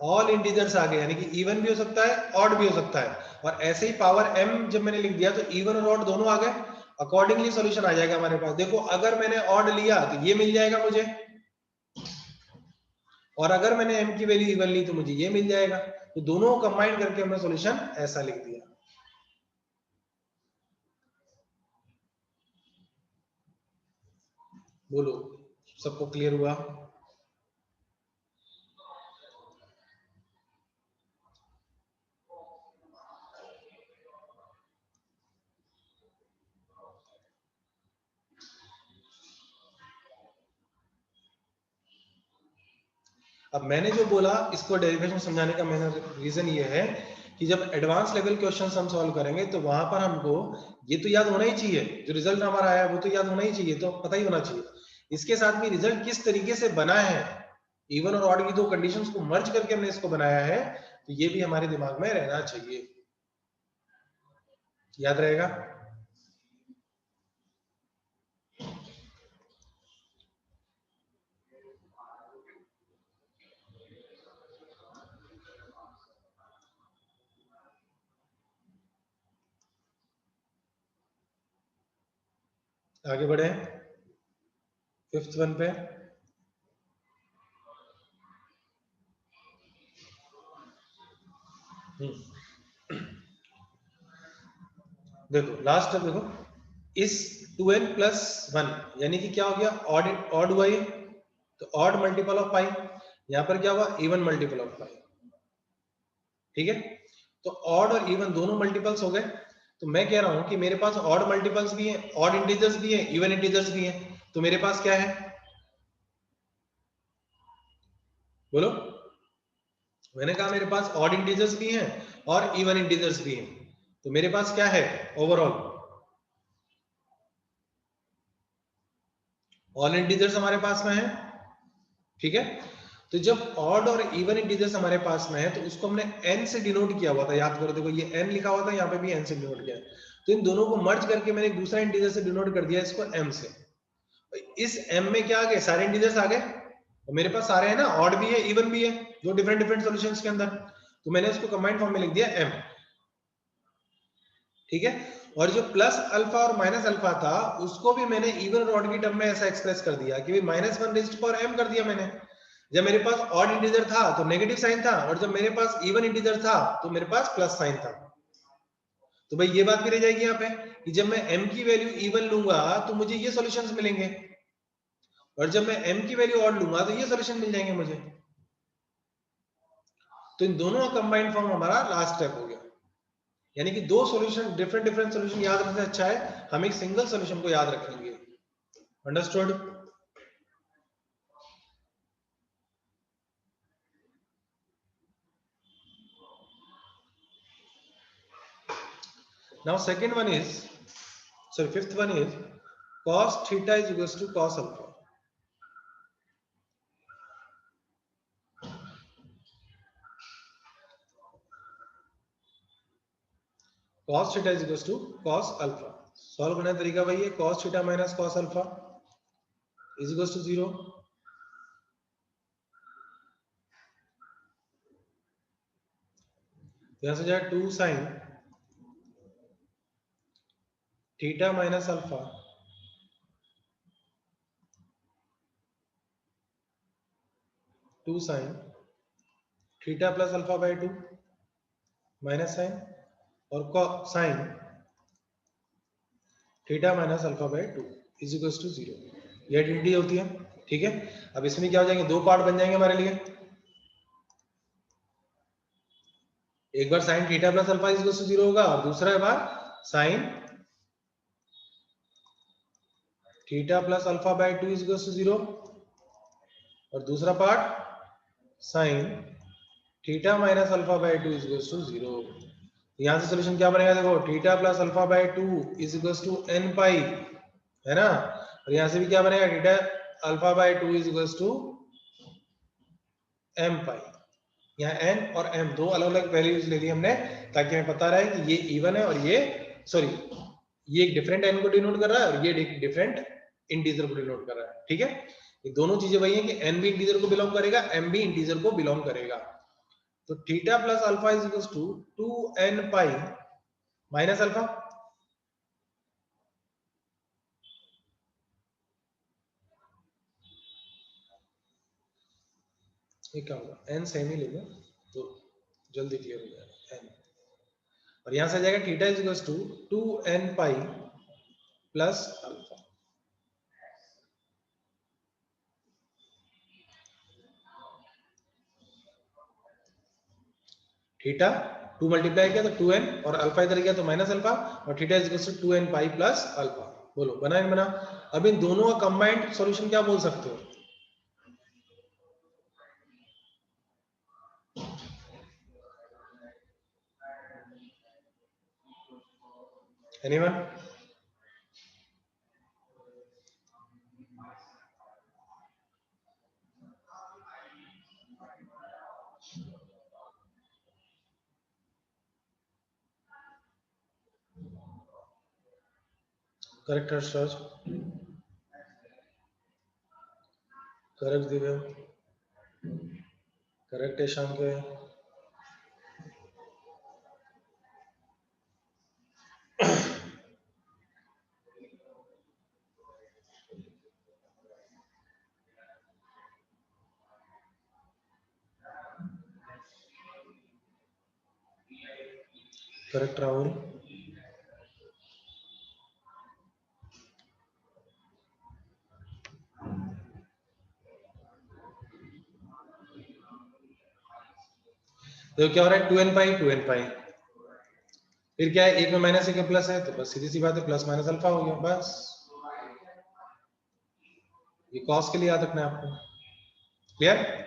ऑल इंटीजर्स आ गए, यानी कि इवन भी हो सकता है ऑड भी हो सकता है। और ऐसे ही पावर m जब मैंने लिख दिया तो इवन और ऑड दोनों आ गए, अकॉर्डिंगली सॉल्यूशन आ जाएगा हमारे पास। देखो अगर मैंने ऑड लिया तो ये मिल जाएगा मुझे, और अगर मैंने m की वैल्यू इवन ली तो मुझे ये मिल जाएगा। तो दोनों को कंबाइन करके हमने सॉल्यूशन ऐसा लिख दिया। बोलो, सबको क्लियर हुआ? अब मैंने जो बोला इसको डेरिवेशन समझाने का मेरा रीजन ये है कि जब एडवांस लेवल क्वेश्चन हम सॉल्व करेंगे तो वहां पर हमको ये तो याद होना ही चाहिए, जो रिजल्ट हमारा आया वो तो याद होना ही चाहिए, तो पता ही होना चाहिए। इसके साथ में रिजल्ट किस तरीके से बना है, इवन और ऑड की दो कंडीशंस को मर्ज करके हमने इसको बनाया है, तो ये भी हमारे दिमाग में रहना चाहिए। याद रहेगा? आगे बढ़े फिफ्थ वन पे। देखो लास्ट अब देखो, इस 2n प्लस 1 यानी कि क्या हो गया, ऑड ऑड हुआ ये, तो ऑड मल्टीपल ऑफ पाई, यहां पर क्या हुआ, इवन मल्टीपल ऑफ पाई। ठीक है, तो ऑड और इवन दोनों मल्टीपल्स हो गए। तो मैं कह रहा हूं कि मेरे पास ऑड मल्टीपल्स भी हैं, ऑड इंटीजर्स भी हैं, इवन इंटीजर्स भी हैं, तो मेरे पास क्या है, बोलो। मैंने कहा मेरे पास ऑड इंटीजर्स भी हैं और इवन इंटीजर्स भी हैं, तो मेरे पास क्या है ओवरऑल, ऑल इंटीजर्स हमारे पास में है। ठीक है, तो जब ऑड और इवन इंटीजर्स हमारे पास में है तो उसको हमने n से डिनोट किया हुआ था, याद करो, देखो ये n लिखा हुआ था, यहाँ पे भी n से डिनोट किया है। तो इन दोनों को मर्ज करके मैंने एक दूसरा इंटीजर से डिनोट कर दिया इसको m से। इस m में क्या आ गए, सारे इंटीजर्स आ गए, और मेरे पास सारे हैं ना, ऑड भी है इवन भी है, जो डिफरेंट डिफरेंट सॉल्यूशंस के अंदर, तो मैंने उसको कंबाइंड फॉर्म में लिख दिया m। ठीक है, और जो प्लस अल्फा और माइनस अल्फा था उसको भी मैंने इवन और ऑड की टर्म में ऐसा एक्सप्रेस कर दिया कि माइनस 1 रेज्ड पावर m कर दिया मैंने। जब मेरे पास ऑड इंटीजर था तो नेगेटिव साइन था, और जब मेरे पास इवन इंटीजर था तो मेरे पास प्लस साइन था। तो भाई ये बात भी रह जाएगी यहाँ पे कि जब मैं m की वैल्यू इवन लूंगा तो मुझे ये सॉल्यूशंस मिलेंगे, और जब मैं m की वैल्यू ऑड लूंगा तो ये सॉल्यूशन मिल जाएंगे मुझे। तो इन दोनों का कंबाइंड फॉर्म हमारा लास्ट स्टेप हो गया। यानी कि दो सॉल्यूशन, डिफरेंट डिफरेंट सॉल्यूशन याद रखने से अच्छा है हम एक सिंगल सॉल्यूशन को याद रखेंगे। Understood? Now second one is, sorry, fifth one is cos theta is equals to cos alpha. Cos theta is equals to cos alpha. Solve करने का तरीका वही है, cos theta minus cos alpha is equals to 0. यहां से जाए 2 sin theta minus alpha 2 sin theta plus alpha by 2 minus sin और sine theta minus alpha by 2 is equal to 0। ये आइडेंटिटी होती है, ठीक है। अब इसमें क्या हो जाएंगे, दो पार्ट बन जाएंगे हमारे लिए। एक बार sine theta plus alpha is equal to 0 होगा, और दूसरा बार sine theta plus alpha by 2 is equal to 0, और दूसरा part sine theta minus alpha by 2 is equal to 0। यहां से सोल्यूशन क्या बनेगा, देखो theta plus alpha by 2 is equal to n pi, है ना। और यहां से भी क्या बनेगा, theta alpha by 2 is equal to m पाई। यहाँ n और m दो अलग अलग वैल्यूज ले ली हमने, ताकि हमें पता रहे कि ये इवन है और ये सॉरी ये एक डिफरेंट n को डिनोट कर रहा है और ये डिफरेंट इंटीजर को डिनोट कर रहा है, ठीक है। ये दोनों चीजें वही है कि n भी इंटीजर को बिलोंग करेगा, m भी इंटीजर को बिलोंग करेगा। तो theta plus alpha is equal to 2n pi minus alpha, ये क्या होगा, n सेम ही लेंगे तो जल्दी क्लियर हो जाएगा n। और यहां से आ जाएगा theta is equal to 2n pi plus alpha. Theta 2 multiply किया तो 2n, और अल्फा इधर गया तो माइनस अल्फा, और theta is equal to 2n pi plus alpha. बोलो बना नहीं बना। अब इन दोनों का कंबाइंड सॉल्यूशन क्या बोल सकते हो, anyone? Correct search, correct Divya, correct है शाम के, करेक्ट राहुल, देखो क्या हो रहा है, 2n पाई 2n पाई, फिर क्या है, एक में माइनस एक में प्लस है, तो बस सीधी सी बात है, प्लस माइनस अल्फा हो गया बस। ये कॉस के लिए याद रखना है आपको, क्लियर।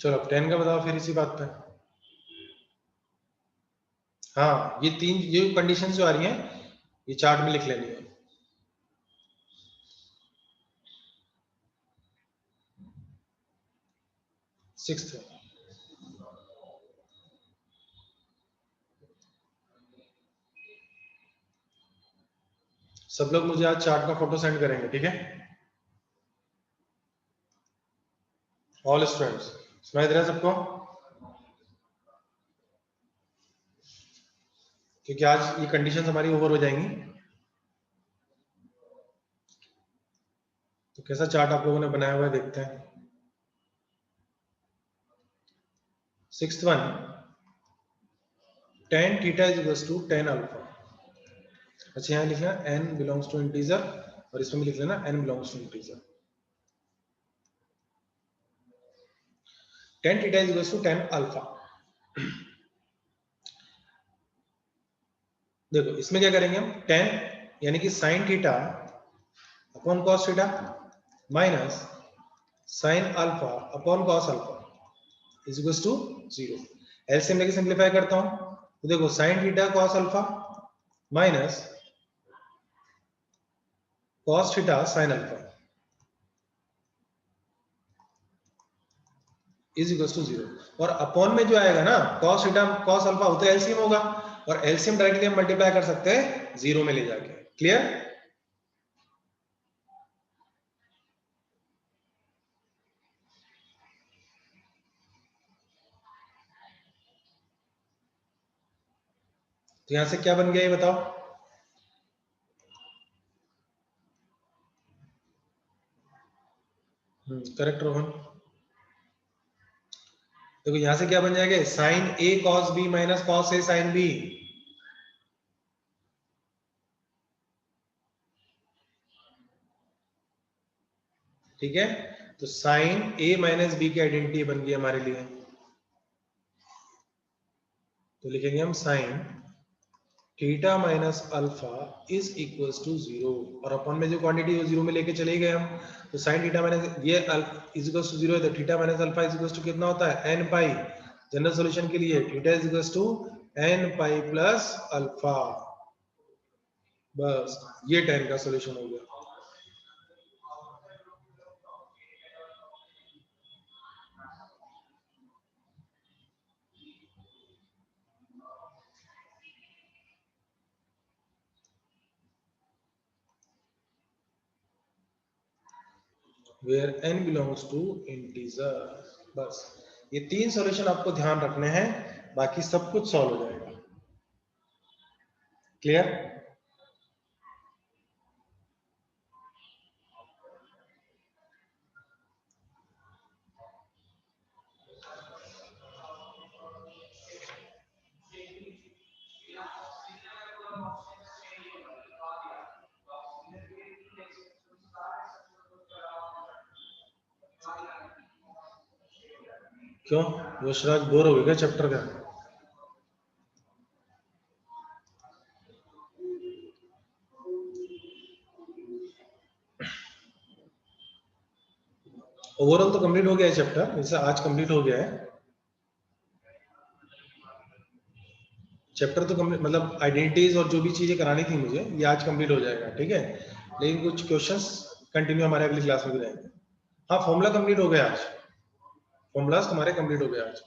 चलो 10 का बताओ फिर इसी बात पे। हाँ ये तीन ये कंडीशन जो आ रही हैं ये चार्ट में लिख लेनी है। सिक्स्थ, सब लोग मुझे आज चार्ट का फोटो सेंड करेंगे, ठीक है। ऑल स्टूडेंट्स सुनाई दे रहा है सबको, क्योंकि आज ये कंडीशन हमारी ओवर हो जाएंगी। तो कैसा चार्ट आप लोगों ने बनाया हुआ है देखते हैं। Sixth one, tan theta is equal to tan alpha. अच्छा यहाँ लिखना n बिलोंग्स टू इंटीजर, और इसमें भी लिख लेना n belongs to integer. tan theta is equal to tan alpha. देखो इसमें क्या करेंगे हम, tan यानी कि sin theta upon cos theta minus sin alpha upon cos alpha is equal to 0। LCM लेके सिंपलीफाई करता हूं, तो देखो sin theta cos alpha minus cos theta sin alpha is equal to 0। और अपॉन में जो आएगा ना cos थीटा cos अल्फा होता है एलसीएम होगा, और एलसीएम डायरेक्टली हम मल्टीप्लाई कर सकते हैं 0 में ले जाके। क्लियर? तो यहां से क्या बन गया ये बताओ? करेक्ट रोहन। देखो यहां से क्या बन जाएगा, sine A cos B minus cos A sine B. ठीक है, तो साइन ए माइनस बी की आइडेंटिटी बन गई हमारे लिए। तो लिखेंगे हम sine theta minus alpha is equals to 0, और अपन में जो क्वांटिटी है 0 में लेके चले गए हम। तो साइन थीटा माइनस ये इज इक्वल्स टू 0 है, तो theta minus alpha is equals to कितना होता है, n पाई। जनरल सॉल्यूशन के लिए theta is equals to n pi plus alpha. बस ये tan का सॉल्यूशन हो गया। where n belongs to integer। बस ये 3 सॉल्यूशन आपको ध्यान रखने हैं, बाकी सब कुछ सॉल्व हो जाएगा। क्लियर? क्यों यशराज बोर हो गया चैप्टर का? ओवरऑल तो कंप्लीट हो गया है चैप्टर, जैसे आज कंप्लीट हो गया है चैप्टर। तो कंप्लीट मतलब आइडेंटिटीज और जो भी चीजें करानी थी मुझे, ये आज कंप्लीट हो जाएगा। ठीक है, लेकिन कुछ क्वेश्चंस कंटिन्यू हमारे अगली क्लास में भी रहेंगे। हाँ, फॉर्मूला कंप्लीट हो गया आज, फॉर्मूलाज तुम्हारे कंप्लीट हो गया आज।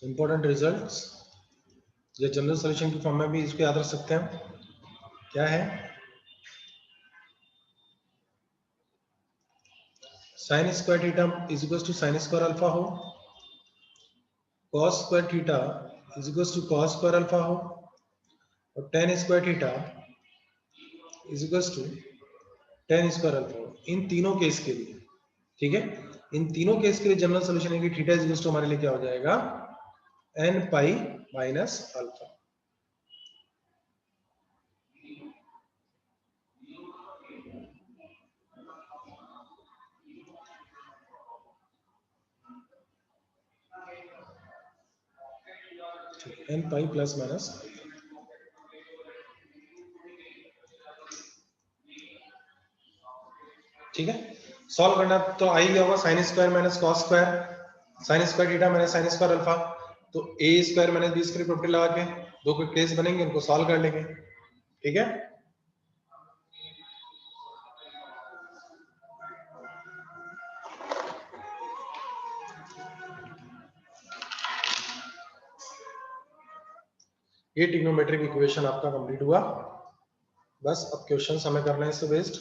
इंपॉर्टेंट रिजल्ट्स, ये जनरल सॉल्यूशन की फॉर्म में भी इसको याद रख सकते हैं। क्या है, sine square theta is equal to sine square alpha हो, cos square theta is equal to cos square alpha हो, और tan square theta is equal to tan square alpha हो। इन तीनों केस के लिए, ठीक है, इन तीनों केस के लिए जनरल सॉल्यूशन है कि थीटा इज इक्वल टू हमारे लिए क्या हो जाएगा, n pi minus alpha. n pi plus minus, ठीक है। सॉल्व करना तो आ ही गया होगा, sine square minus cos square, sine square theta minus sine square alpha. तो A square minus B square property लगा के दो कोई केस बनेंगे, उनको सॉल्व कर लेंगे। ठीक है, ये ट्रिग्नोमेट्रिक इक्वेशन आपका कंप्लीट हुआ। बस अब क्वेश्चंस हमें करना है इससे बेस्ड।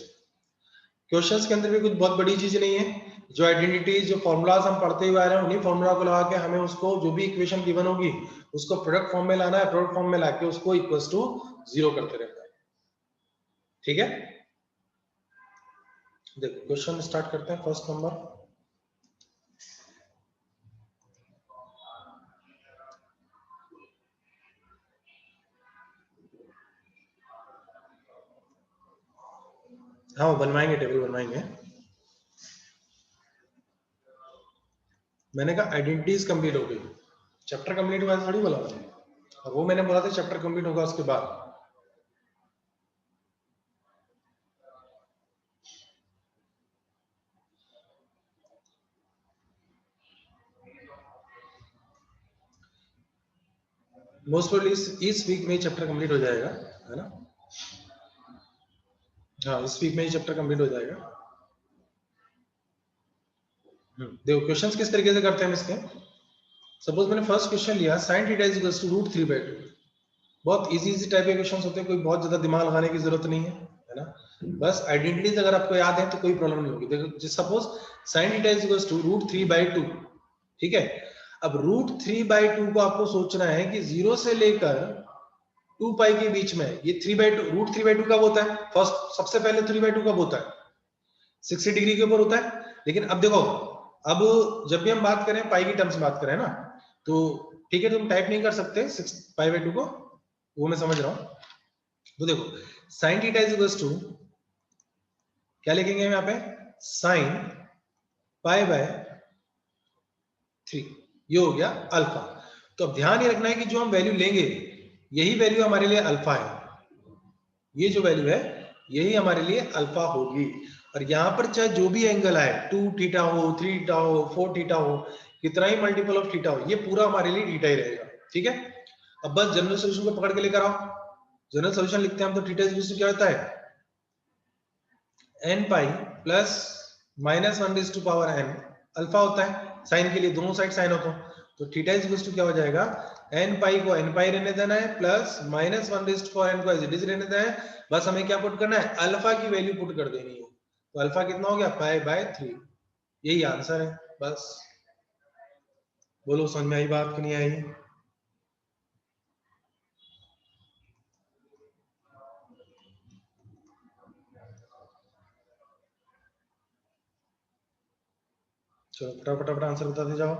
क्वेश्चंस के अंदर भी कुछ बहुत बड़ी चीज नहीं है, जो आइडेंटिटी जो फॉर्मूलाज हम पढ़ते हुए आ रहे हैं उन्हीं फॉर्मूला को लगा के हमें उसको जो भी इक्वेशन गिवन होगी उसको प्रोडक्ट फॉर्म में लाना है, प्रोडक्ट फॉर्म में लाके उसको इक्वल्स टू 0 करते रहना है। ठीक है, देखो क्वेश्चन स्टार्ट करते हैं। फर्स्ट नंबर, हाँ बनवाएंगे, टेबल बनवाएंगे। मैंने कहा आइडेंटिटीज कंप्लीट हो गई, चैप्टर कंप्लीट हुआ थोड़ी बोला मैंने, और वो मैंने बोला था चैप्टर कंप्लीट होगा उसके बाद। मोस्ट प्रोबेबली इस वीक में चैप्टर कंप्लीट हो जाएगा। है ना। हाँ, इस वीक में ये चैप्टर कंप्लीट हो जाएगा। देखो क्वेश्चंस किस तरीके से करते हैं हम इसके। सपोज मैंने फर्स्ट क्वेश्चन लिया sin theta is equals to √3/2। बहुत इजी टाइप के क्वेश्चंस होते हैं, कोई बहुत ज्यादा दिमाग लगाने की जरूरत नहीं है ना। बस आइडेंटिटीज अगर आपको याद है तो कोई प्रॉब्लम नहीं होगी। देखो suppose sin theta is equals to √3/2, ठीक है। अब √3/2 को आपको सोचना है कि 0 से लेकर 2 पाई के बीच में ये 3/2 √3/2 कब होता है? फर्स्ट सबसे पहले 3/2 कब होता है? 60 डिग्री के ऊपर होता है। लेकिन अब देखो, अब जब भी हम बात करें पाई की टर्म्स में बात करें ना, तो ठीक है तुम टाइप नहीं कर सकते 6 पाई/2 को, वो मैं समझ रहा हूं। तो देखो sin theta is equals to क्या लिखेंगे हम यहाँ पे? sin π/3, ये हो गया अल्फा। तो अब ध्यान ये रखना है कि जो हम वैल्यू लेंगे यही वैल्यू हमारे लिए अल्फा है। ये जो वैल्यू है यही हमारे लिए अल्फा होगी। और यहाँ पर चाहे जो भी एंगल आए, 2 थीटा हो, 3 थीटा हो, 4 थीटा हो, कितना ही मल्टीपल ऑफ थीटा हो, ये पूरा हमारे लिए थीटा ही रहेगा। ठीक है। अब बस जनरल सोल्यूशन को पकड़ के लेकर आओ। जनरल सोल्यूशन लिखते हैं हम तो थीटा इज इक्वल टू क्या होता है? n pi plus -1/n alpha होता है। साइन के लिए दोनों साइड साइन होता है, तो थीटा इज इक्वल टू क्या हो जाएगा? n पाई को n पाई रहने देना है, प्लस -1/n को एज इट इज रहने देना है। बस हमें क्या पुट करना है? अल्फा की वैल्यू पुट कर देनी है। तो अल्फा कितना हो गया? π/3। यही आंसर है। बस बोलो समझ में आई बात कि नहीं आई? चलो फटाफट आंसर बताते जाओ।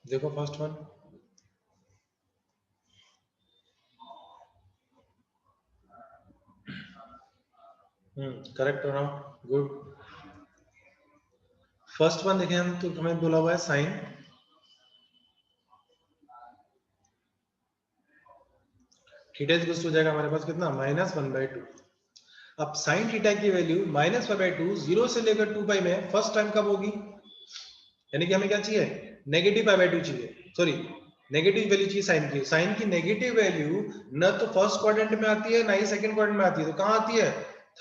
देखो फर्स्ट वन, करेक्ट हो रहा हूं, गुड। फर्स्ट वन देखें हम, तो हमें बोला हुआ है sine theta is equal to हो जाएगा हमारे पास कितना? -1/2। अब साइन थीटा की वैल्यू -1/2 0 से लेकर 2 पाई में फर्स्ट टाइम कब होगी? यानी कि हमें क्या चाहिए? नेगेटिव π/2 चाहिए, सॉरी नेगेटिव वैल्यू चाहिए साइन की। साइन की नेगेटिव वैल्यू न तो फर्स्ट क्वाड्रेंट में आती है ना ही सेकंड क्वाड्रेंट में आती है, तो कहां आती है?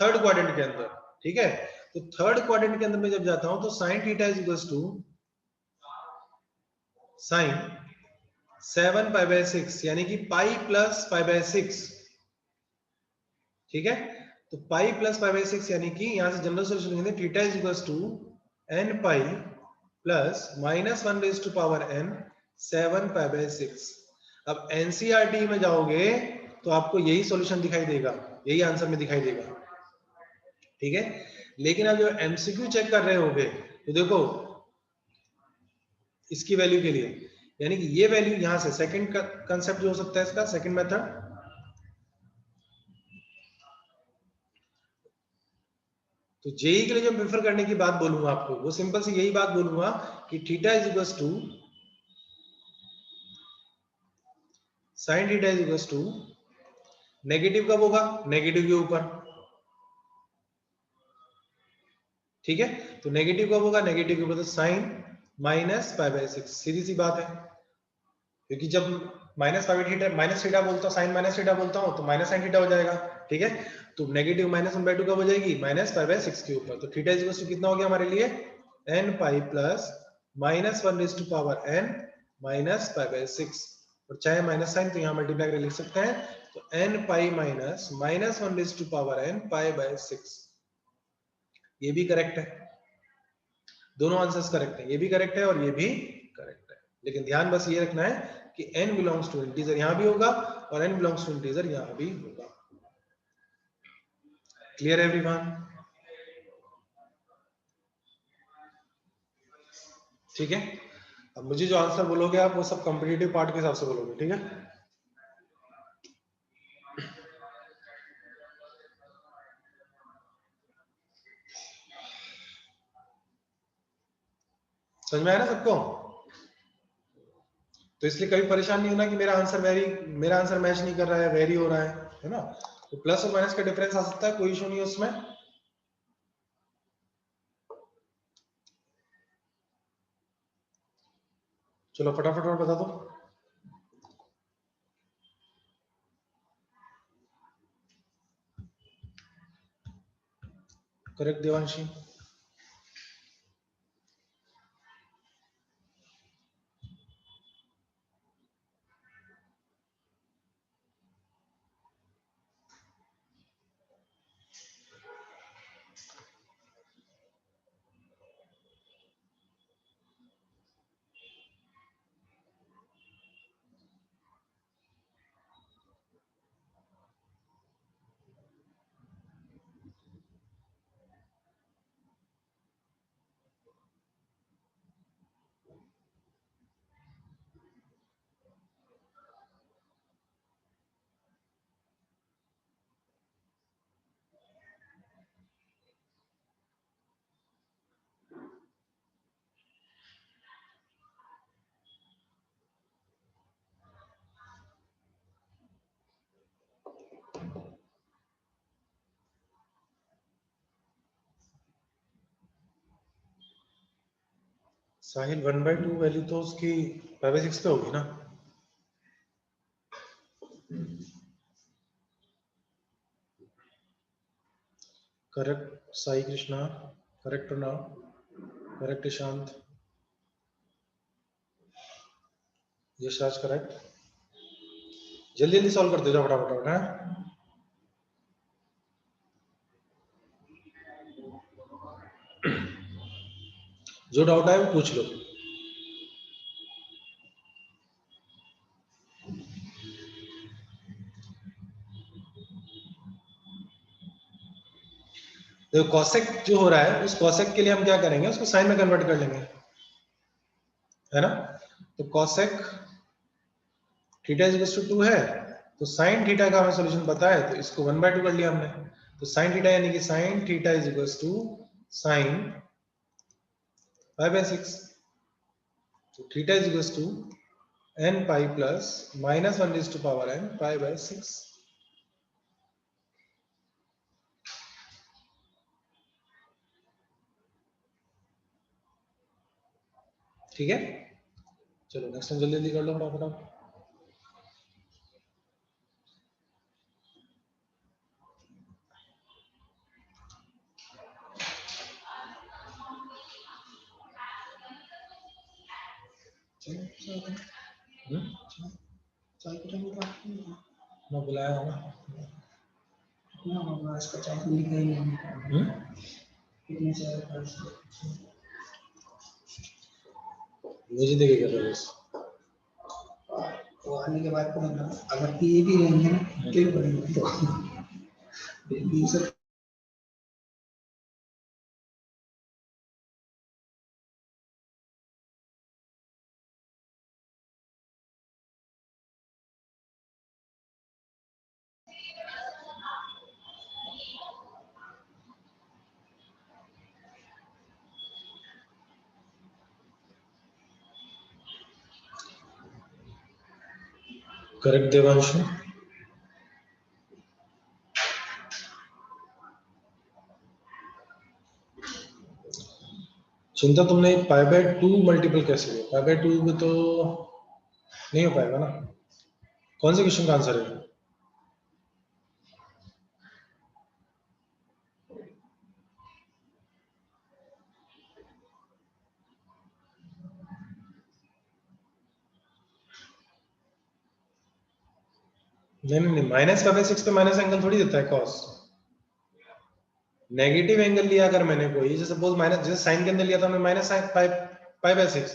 थर्ड क्वाड्रेंट के अंदर। ठीक है, तो थर्ड क्वाड्रेंट के अंदर में जब जाता हूं तो sine theta is equal to sine 7π/6 यानी कि पाई प्लस π/6। ठीक है, तो पाई प्लस π/6 यानी कि यहां से जनरल सॉल्यूशन लेंगे theta is equal to n pi plus -1/n 7π/6। अब एनसीईआरटी में जाओगे तो आपको यही सॉल्यूशन दिखाई देगा, यही आंसर में दिखाई देगा। ठीक है, लेकिन अब जो एमसीक्यू चेक कर रहे होगे तो देखो इसकी वैल्यू के लिए, यानी कि ये वैल्यू यहां से सेकंड कंसेप्ट जो हो सकता है इसका, सेकंड मेथड, तो जेई के लिए जो प्रेफर करने की बात बोलूंगा आपको, वो सिंपल सी यही बात बोलूंगा कि theta is equal to sine theta is equal to negative कब होगा? नेगेटिव के ऊपर, ठीक है। तो नेगेटिव कब होगा? नेगेटिव के ऊपर, तो साइन माइनस पाई बाय 6, सीधी सी बात है, क्योंकि जब minus pi theta minus theta बोलता हूँ, साइन माइनस थीटा बोलता हूँ, तो माइनस साइन थीटा हो जाएगा, ठीक है। तो नेगेटिव माइनस 1/2 कब हो जाएगी? माइनस पाई बाय 6 के ऊपर। तो थीटा इज इक्वल टू कितना हो गया हमारे लिए? n pi plus minus 1 raise to power n minus pi by 6, और चाहे माइनस साइन तो यहाँ मल्टीप्लाई करके लिख सकते हैं, तो n pi minus minus 1 raise to power n pi by 6। ये भी करेक्ट है, दोनों आंसर्स करेक्ट है, ये भी करेक्ट है और ये भी करेक्ट है। लेकिन ध्यान बस ये रखना है कि n बिलोंग्स टू इंटीजर यहां भी होगा और n बिलोंग्स टू इंटीजर यहां भी होगा। Clear everyone? ठीक है। अब मुझे जो आंसर बोलोगे आप वो सब कॉम्पिटिटिव पार्ट के हिसाब से बोलोगे, ठीक है। समझ में आया ना सबको? तो इसलिए कभी परेशान नहीं होना कि मेरा आंसर मैच नहीं कर रहा है, वेरी हो रहा है ना। तो प्लस और माइनस का डिफरेंस आ सकता है, कोई इशू नहीं है उसमें। चलो फटाफट और बता दो। करेक्ट देवांशी। साहिल 1/2 वैल्यू तो उसकी 5/6 पे होगी ना। Correct Sai Krishna, correct Pranav, correct Ishant, Yashraj correct. जल्दी जल्दी सॉल्व करते जाओ फटाफट है। जो डाउट है वो पूछ लो। देखो कॉसेक जो हो रहा है, उस कॉसेक के लिए हम क्या करेंगे, उसको साइन में कन्वर्ट कर लेंगे, है ना। तो cosec theta is equal to 2 है, तो साइन थीटा का हमें सॉल्यूशन पता है, तो इसको 1/2 कर लिया हमने। तो साइन थीटा यानी कि sine theta is equal to sine 5/6। तो theta is equal to n pi plus minus 1 raise to power n pi by 6। ठीक है। चलो नेक्स्ट टाइम जल्दी जल्दी कर लो फटाफट। मैं बुलाया हूँ ना, इसका चाय लिखा ही नहीं। मुझे देखे क्या था बस, तो आने के बाद अगर ये भी रहेंगे ना क्यों करेंगे तो करेक्ट देवांशु। चिंता तुमने पाई बाय 2 मल्टीपल कैसे किया? पाई बाय 2 में तो नहीं हो पाएगा ना। कौन से क्वेश्चन का आंसर है? नहीं नहीं नहीं, माइनस पाई बाय 6 पे माइनस एंगल थोड़ी देता है कॉस। नेगेटिव एंगल लिया अगर मैंने कोई, जैसे सपोज माइनस, जैसे साइन के अंदर लिया था मैं माइनस पाई पाई बाय 6,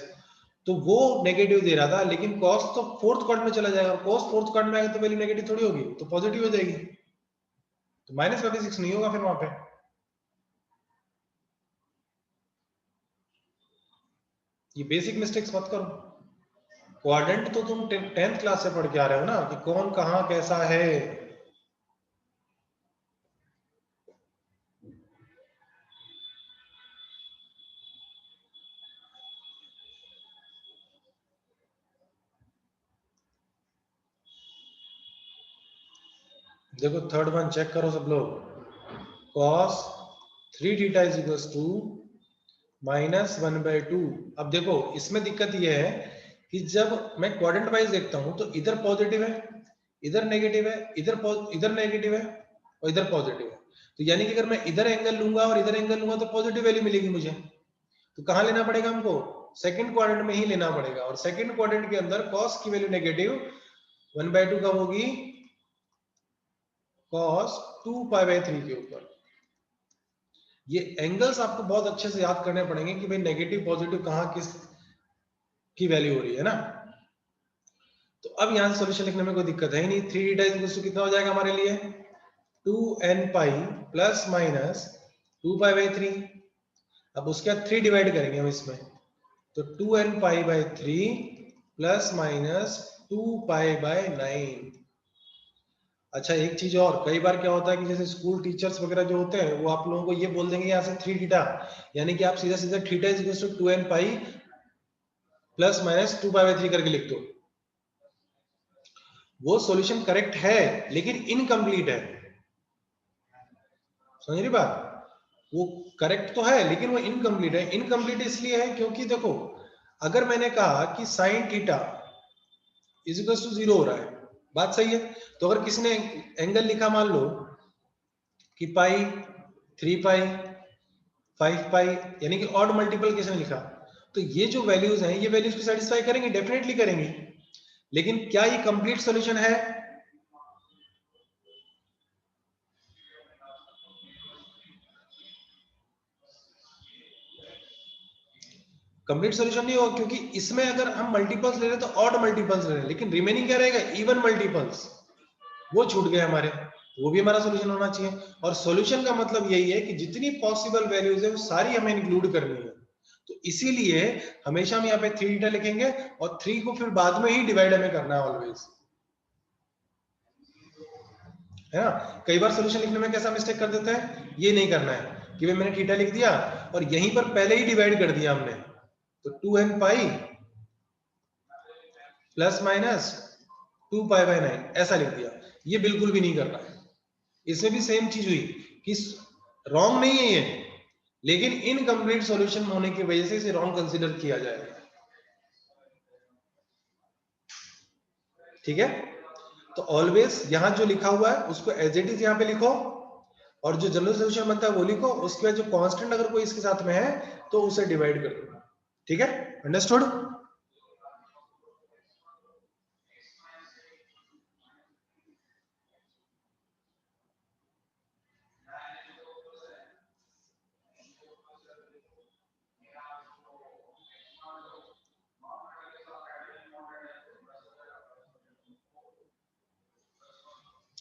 तो वो नेगेटिव दे रहा था, लेकिन कॉस तो फोर्थ क्वाड्रेंट में चला जाएगा, कॉस फोर्थ क्वाड्रेंट में आएगा तो वैल्यू नेगेटिव थोड़ी होगी, तो पॉजिटिव हो जाएगी, तो माइनस पाई बाय 6 नहीं होगा फिर वहां पे। ये बेसिक मिस्टेक्स मत करो। क्वाड्रेंट तो तुम 10th क्लास से पढ़ के आ रहे हो ना, कि कौन कहां कैसा है। देखो थर्ड वन चेक करो सब लोग। cos 3 theta is equals to minus 1/2। अब देखो इसमें दिक्कत ये है कि जब मैं क्वाड्रेंट वाइज देखता हूं तो इधर पॉजिटिव है, इधर नेगेटिव है, इधर नेगेटिव है और इधर पॉजिटिव है, तो यानी कि अगर मैं इधर एंगल लूंगा और इधर एंगल लूंगा तो पॉजिटिव वैल्यू मिलेगी मुझे। तो कहां लेना पड़ेगा हमको? सेकंड क्वाड्रेंट में ही लेना पड़ेगा, और सेकंड क्वाड्रेंट के अंदर cos की वैल्यू नेगेटिव 1/2 कब होगी? cos 2π/3 के ऊपर। ये एंगल्स आपको बहुत अच्छे से याद करने पड़ेंगे कि भाई नेगेटिव पॉजिटिव कहां किस की वैल्यू हो रही है ना। तो अब यहां से सॉल्यूशन लिखने में कोई दिक्कत है ही नहीं। 3 थीटा इक्वल्स टू कितना हो जाएगा हमारे लिए? 2n pi plus minus 2π/3। अब उसके बाद 3 डिवाइड करेंगे हम इसमें, तो 2n π/3 प्लस माइनस 2π/9। अच्छा एक चीज और, कई बार क्या होता है कि जैसे स्कूल टीचर्स वगैरह जो होते हैं वो आप लोगों को ये बोल देंगे यहाँ से 3 थीटा, यानी कि आप सीधा सीधा theta is equal to 2n pi plus minus 2π/3 करके लिख दो। वो सॉल्यूशन करेक्ट है लेकिन इनकम्प्लीट है। समझ रही बात? वो करेक्ट तो है लेकिन वो इनकम्प्लीट है। इनकम्प्लीट इसलिए है क्योंकि देखो, अगर मैंने कहा कि sine theta is equal to 0 हो रहा है, बात सही है, तो अगर किसी ने एंगल लिखा मान लो कि पाई, 3π, 5π, यानी कि ऑड मल्टीपल किसने लिखा, तो ये जो वैल्यूज हैं ये वैल्यूज को सेटिस्फाई करेंगी, डेफिनेटली करेंगी, लेकिन क्या ये कंप्लीट सॉल्यूशन है? कंप्लीट सॉल्यूशन नहीं होगा, क्योंकि इसमें अगर हम मल्टीपल्स ले रहे हैं तो ऑड मल्टीपल्स ले रहे हैं, लेकिन रिमेनिंग क्या रहेगा? Even multiples. वो छूट गए हमारे, वो भी हमारा सॉल्यूशन होना चाहिए। और सॉल्यूशन का मतलब यही है कि जितनी पॉसिबल वैल्यूज है वो सारी हमें इंक्लूड करनी है। तो इसीलिए हमेशा हम यहाँ पे 3 थीटा लिखेंगे और 3 को फिर बाद में ही डिवाइड हमें करना है ऑलवेज, है ना। कई बार सॉल्यूशन लिखने में कैसा मिस्टेक कर देते हैं, ये नहीं करना है कि भाई मैंने थीटा लिख दिया और यहीं पर पहले ही डिवाइड कर दिया हमने, तो 2n पाई प्लस माइनस 2π/9 ऐसा लिख दिया। ये बिल्कुल भी नहीं करना है। इसमें भी सेम चीज हुई कि रॉन्ग नहीं है ये, लेकिन इनकम्प्लीट सॉल्यूशन होने की वजह से इसे रॉन्ग कंसीडर किया जाएगा। ठीक है, तो ऑलवेज यहां जो लिखा हुआ है उसको एज इट इज यहां पे लिखो, और जो जनरल सोल्यूशन बनता है वो लिखो, उसके बाद जो कांस्टेंट अगर कोई इसके साथ में है तो उसे डिवाइड कर दो। ठीक है, अंडरस्टूड?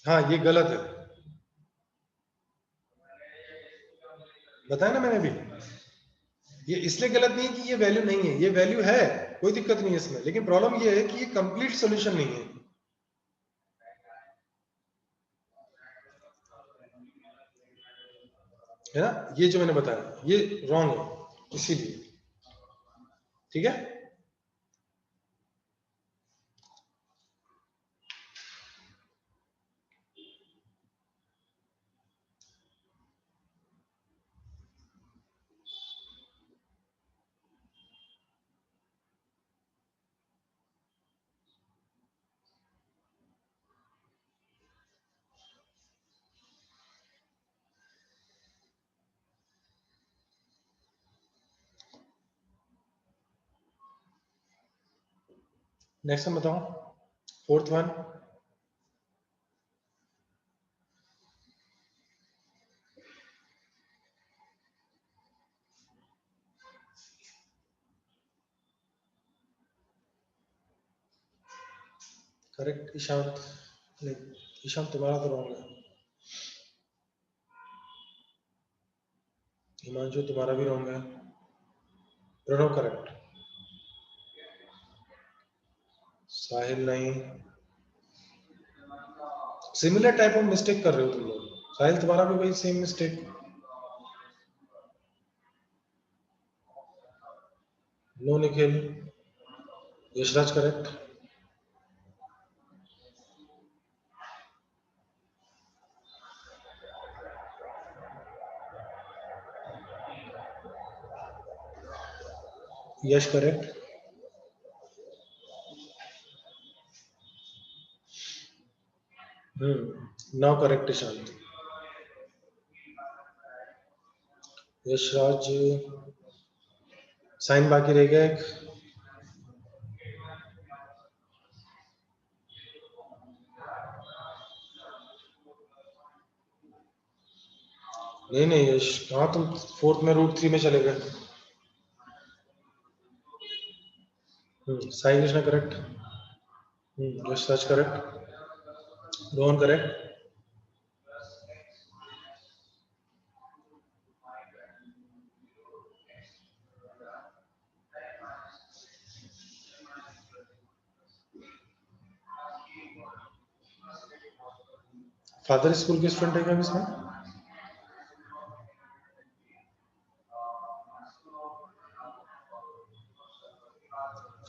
हाँ ये गलत है, बताया ना मैंने भी। ये इसलिए गलत नहीं है कि ये वैल्यू नहीं है, ये वैल्यू है, कोई दिक्कत नहीं है इसमें, लेकिन प्रॉब्लम ये है कि ये कंप्लीट सॉल्यूशन नहीं है, है ना। ये जो मैंने बताया ये रॉन्ग है इसीलिए। ठीक है, नेक्स्ट हम बताओ, फोर्थ वन। करेक्ट ईशांत, नहीं ईशांत तुम्हारा तो रॉन्ग है। हिमांशु तुम्हारा भी रॉन्ग है। प्रणव करेक्ट। साहिल नहीं। सिमिलर टाइप ऑफ मिस्टेक कर रहे हो तुम लोग। साहिल तुम्हारा भी वही same mistake. No Nikhil. Yashraj correct. Yash correct. Now correct Ishant. Yashraj, sine बाकी रह गया एक। नहीं नहीं यश, कहाँ तुम फोर्थ में रूट 3 में चले गए। Sai Krishna correct. Yashraj correct. Rohan correct. Father school के स्टूडेंट है क्या इसमें?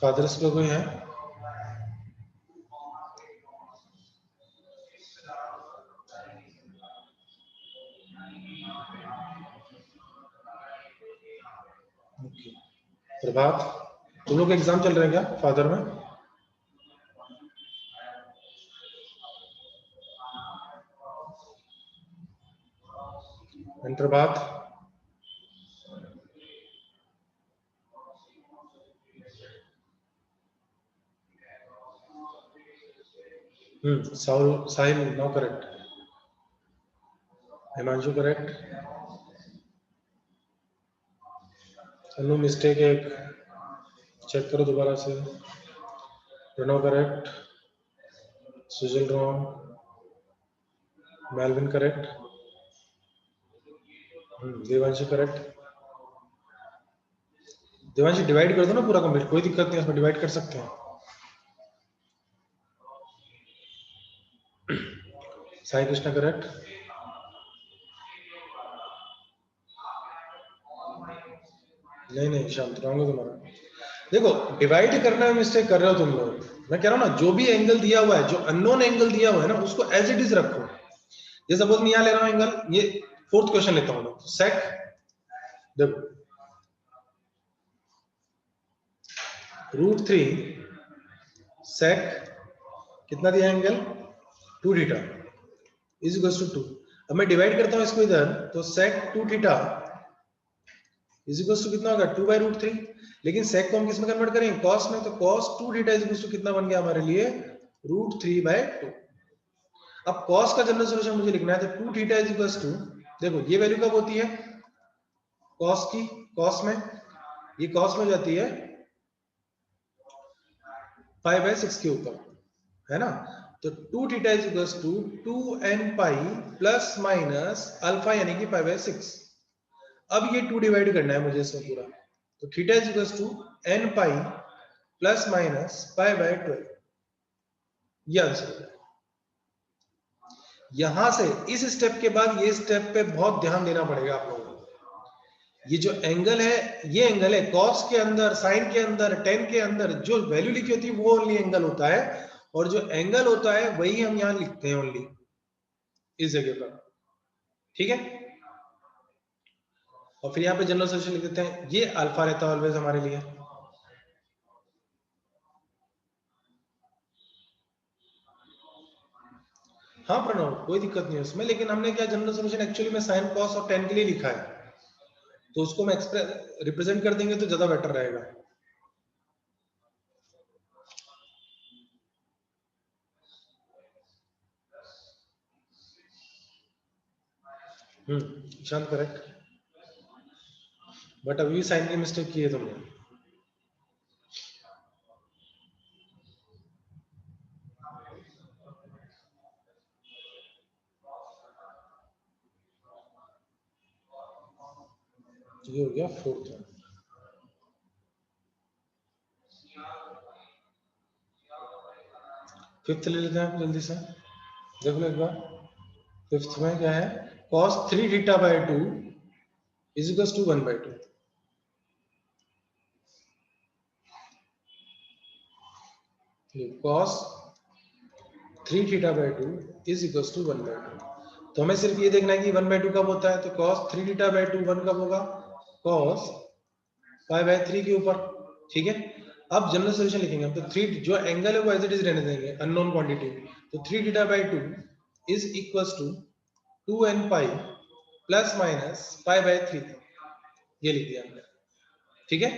फादर स्कूल कोई है? ओके। प्रभात, तुम लोग एग्जाम चल रहे हैं क्या फादर में? Prabhat, Sahil no correct. Himanshu correct. Anu mistake एक, चेक करो दोबारा से। Pranav correct. Sujal wrong. Melvin correct. Devanshi correct. Devanshi divide कर दो ना पूरा कंप्लीट, कोई दिक्कत नहीं, इसमें डिवाइड कर सकते हैं। साई कृष्णा करेक्ट। नहीं नहीं शांत रॉन्ग है तुम्हारा। देखो डिवाइड करने में मिस्टेक कर रहे हो तुम लोग। मैं कह रहा हूँ ना, जो भी एंगल दिया हुआ है, जो अननोन एंगल दिया हुआ है ना, उसको एज इट इज रखो। ये सपोज मैं यहाँ ले रहा हूँ एंगल, ये फोर्थ क्वेश्चन लेता हूँ मैं, सेक, देखो √3 सेक कितना दिया angle 2 theta is equal to 2। अब मैं डिवाइड करता हूं इसको इधर, तो sec 2 theta is equal to कितना होगा 2/√3। लेकिन सेक को हम किस में कन्वर्ट करेंगे, कॉस में, तो cos 2 theta is equal to कितना बन गया हमारे लिए √3/2। अब कॉस का जनरल सॉल्यूशन मुझे लिखना है, तो 2 थीटा इज इक्वल टू, देखो ये वैल्यू कब होती है कॉस की, कॉस में, ये कॉस में जाती है π/6 के ऊपर, है ना। तो 2 theta is equal to 2n pi plus minus alpha यानी कि π/6। अब ये 2 डिवाइड करना है मुझे इसमें पूरा, तो theta is equal to n pi plus minus π/12। ये आंसर है। यहां से इस स्टेप के बाद ये स्टेप पे बहुत ध्यान देना पड़ेगा आप लोगों को। ये जो एंगल है, ये एंगल है कॉस के अंदर, साइन के अंदर, टेन के अंदर जो वैल्यू लिखी होती है वो ओनली एंगल होता है, और जो एंगल होता है वही हम यहां लिखते हैं ओनली इस जगह पर, ठीक है। और फिर यहाँ पे जनरल सॉल्यूशन लिख देते हैं, ये अल्फा रहता है ऑलवेज हमारे लिए। हाँ प्रणव, कोई दिक्कत नहीं है उसमें, लेकिन हमने क्या जनरल सॉल्यूशन एक्चुअली में साइन कॉस और टेन के लिए लिखा है, तो उसको हम एक्सप्रेस रिप्रेजेंट कर देंगे तो ज्यादा बेटर रहेगा। ईशांत करेक्ट, बट अभी भी साइन की मिस्टेक की है तुमने। ये हो गया फोर्थ वन। फिफ्थ ले लेते हैं जल्दी से, देख लो एक बार। फिफ्थ में क्या है, cos 3 theta by 2 is equal to 1/2। cos 3 theta by 2 is equal to 1/2। तो हमें सिर्फ ये देखना है कि 1/2 कब होता है, तो cos 3 थीटा बाय 2 1 कब होगा, cos पाई बाय 3 के ऊपर। ठीक है, अब जनरल सॉल्यूशन लिखेंगे हम, तो 3 जो एंगल है वो एज इट इज रहने देंगे, अननोन क्वांटिटी। तो 3 theta by 2 is equal to 2n pi plus minus pi by 3, ये लिख दिया हमने। ठीक है,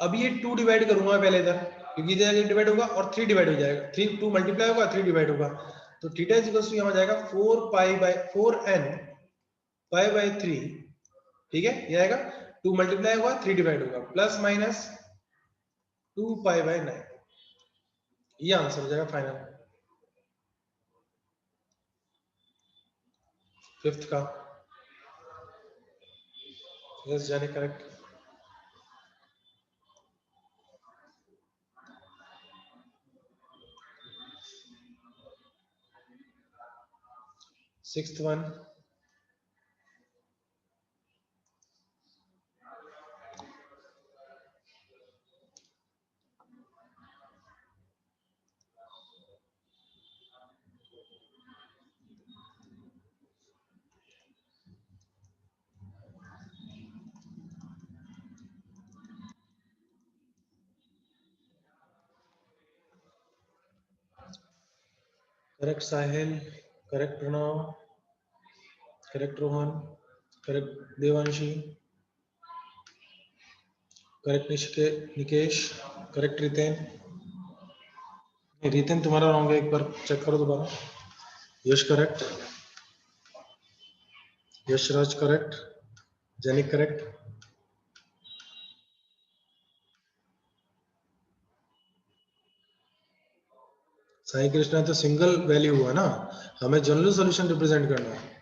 अब ये 2 डिवाइड करूंगा पहले इधर, क्योंकि इधर डिवाइड होगा और 3 डिवाइड हो जाएगा, 3 2 मल्टीप्लाई होगा 3 डिवाइड होगा, तो थीटा इज इक्वल टू यहां हो जाएगा 4 pi by 4n pi by 3। ठीक है, ये आएगा, 2 मल्टीप्लाई होगा 3 डिवाइड होगा, प्लस माइनस 2 पाई बाय 9, ये आंसर हो जाएगा फाइनल फिफ्थ का। यस जाने correct. Sixth one, correct Sahil, correct Pranav, correct Rohan, correct Devanshi, correct Nikesh, correct Riten. Riten तुम्हारा रॉन्ग है, एक बार चेक करो दोबारा। Yash correct, Yashraj correct, Jainik correct. Sai Krishna तो सिंगल वैल्यू हुआ ना, हमें जनरल सॉल्यूशन रिप्रेजेंट करना है।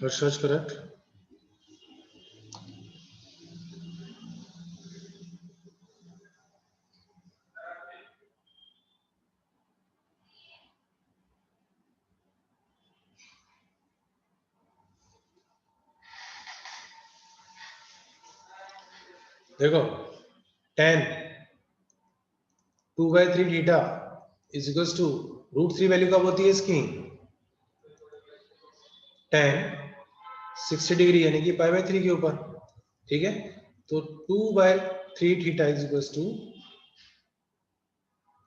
हर्षराज करेक्ट। देखो, tan 2/3 theta is equal to √3 value कब होती है इसकी, tan 60 डिग्री यानी कि पाई बाय 3 के ऊपर। ठीक है, तो 2/3 theta is equal to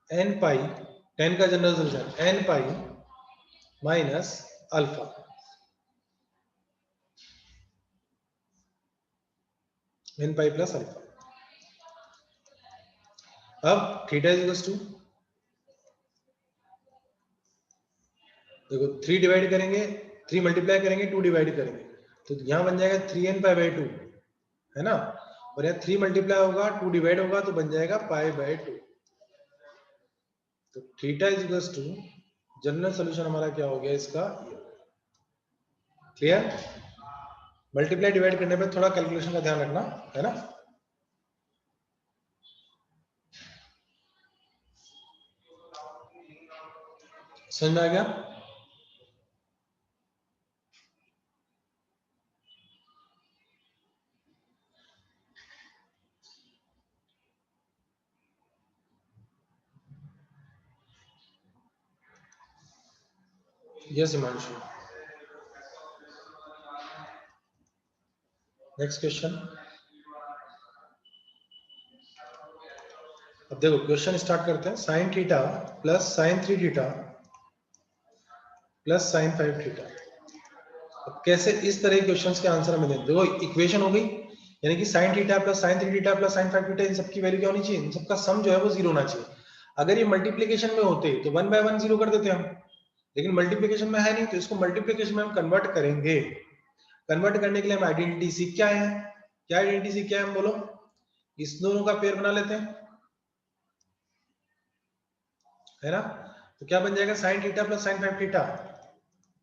n pi, tan का general solution n pi minus alpha, n pi plus alpha. अब थीटा इज इक्वल टू, देखो 3 डिवाइड करेंगे, 3 मल्टीप्लाई करेंगे, 2 डिवाइड करेंगे, तो यहां बन जाएगा 3n पाई बाय 2, है ना, और यहाँ 3 मल्टीप्लाई होगा 2 डिवाइड होगा तो बन जाएगा पाई बाय 2। तो theta is equal to, general solution हमारा क्या हो गया इसका, क्लियर। मल्टीप्लाई डिवाइड करने पे थोड़ा कैलकुलेशन का ध्यान रखना, है ना। समझ में आ गया। Yes Himanshu, next question. अब देखो क्वेश्चन स्टार्ट करते हैं, sign theta plus sign 3 theta plus sign 5 theta. अब कैसे इस तरह के क्वेश्चंस के आंसर हमें दें, देखो इक्वेशन हो गई, यानी कि sin theta plus sin 3 theta plus sin 5 theta, इन सबकी वैल्यू क्या होनी चाहिए, इन सबका सम जो है वो 0 होना चाहिए। अगर ये मल्टीप्लिकेशन में होते तो 1 बाय 1 0 कर देते हम, लेकिन मल्टीप्लिकेशन में है नहीं, तो इसको मल्टीप्लिकेशन में हम कन्वर्ट करेंगे। कन्वर्ट करने के लिए हम आइडेंटिटी सीख क्या है, क्या आइडेंटिटी सीख क्या है हम बोलो, इस दोनों का पेयर बना लेते हैं, है ना। तो क्या बन जाएगा sin theta plus sin 5 theta,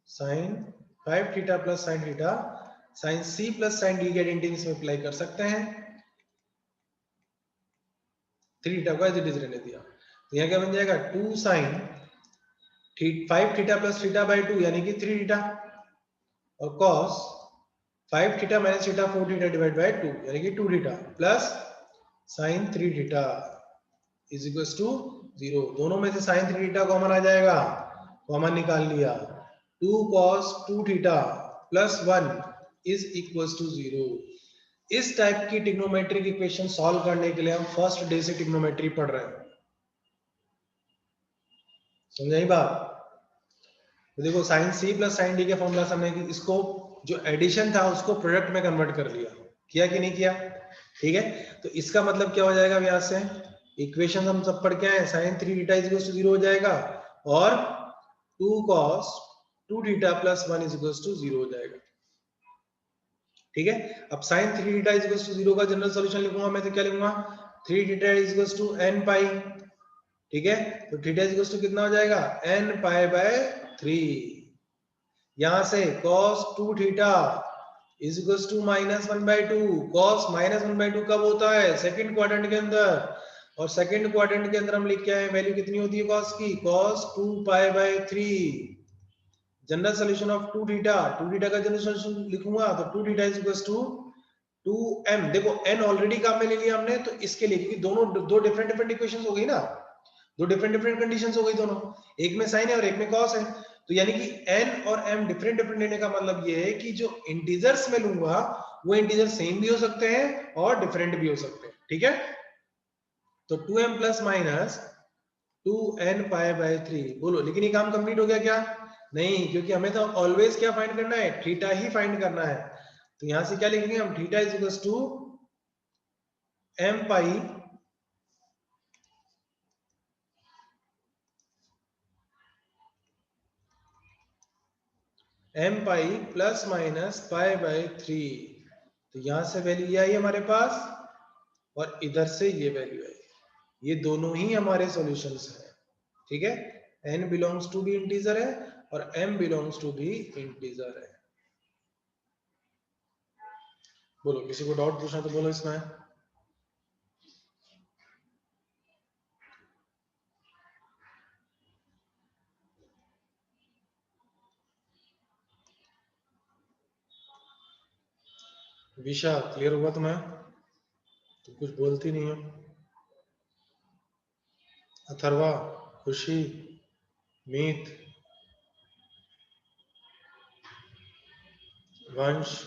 sin 5 theta plus sin theta, sin c plus sin d की आइडेंटिटी इसमें अप्लाई कर सकते हैं। 3 थीटा को एज इट इज रहने दिया, तो यहाँ क्या बन जाएगा 2 sin 5 theta plus theta by 2 यानी कि 3 थीटा, और cos 5 theta minus theta 4 theta divide by 2 यानी कि 2 theta plus sin 3 theta is equal to 0। दोनों में से sin 3 थीटा कॉमन आ जाएगा, कॉमन निकाल लिया, 2 cos 2 theta plus 1 is equal to 0। इस टाइप की ट्रिग्नोमेट्रिक इक्वेशन सॉल्व करने के लिए हम फर्स्ट डे से ट्रिग्नोमेट्री पढ़ रहे हैं, समझाई बात। तो देखो sin c plus sin d के फॉर्मूला से हमने इसको जो एडिशन था उसको प्रोडक्ट में कन्वर्ट कर लिया, किया कि नहीं किया, ठीक है। तो इसका मतलब क्या हो जाएगा, यहाँ से इक्वेशन हम सब पढ़ के आए, sin 3 theta is equal to 0 हो जाएगा, और 2 cos 2 theta plus 1 is equal to 0 हो जाएगा, ठीक है। अब sin 3 theta is equal to 0 का जनरल सॉल्यूशन लिखूंगा मैं, तो क्या लिखूंगा 3 theta is equal to n pi, ठीक है। तो थीटा इज इक्वल टू कितना हो जाएगा n पाई बाय 3, यहां से cos 2 theta is equal to minus 1/2, cos minus 1/2 कब होता है, सेकंड क्वाड्रेंट के अंदर, और सेकंड क्वाड्रेंट के अंदर हम लिख के आए वैल्यू कितनी होती है cos की, cos 2 pi by 3। General solution of 2 theta, 2 theta का जनरल सॉल्यूशन लिखूंगा तो 2 theta is equal to 2m, देखो n ऑलरेडी काम में ले लिया हमने, तो इसके लिए, क्योंकि दोनों दो डिफरेंट डिफरेंट इक्वेशंस हो गई ना, दो डिफरेंट डिफरेंट कंडीशंस हो गई दोनों, एक में साइन है और एक में कॉस है, तो यानी कि n और m डिफरेंट डिफरेंट लेने का मतलब ये है कि जो इंटीजर्स में लूंगा वो इंटीजर सेम भी हो सकते हैं और डिफरेंट भी हो सकते हैं, ठीक है। तो 2m plus minus 2n pi by 3, बोलो लेकिन ये काम कंप्लीट हो गया क्या, नहीं, क्योंकि हमें तो ऑलवेज क्या फाइंड करना है, थीटा ही फाइंड करना है। तो यहां से क्या लिखेंगे हम, theta is equal to m pi m pi plus minus pi by 3, तो यहां से वैल्यू ये आई हमारे पास, और इधर से ये वैल्यू आई, ये दोनों ही हमारे सॉल्यूशंस हैं, ठीक है। n बिलोंग्स टू भी इंटीजर है और m बिलोंग्स टू भी इंटीजर है। बोलो किसी को डाउट पूछना तो बोलो इसमें। विशा क्लियर हुआ तुम्हें, तो कुछ बोलती नहीं हो। अथर्वा, खुशी, मीत, वंश,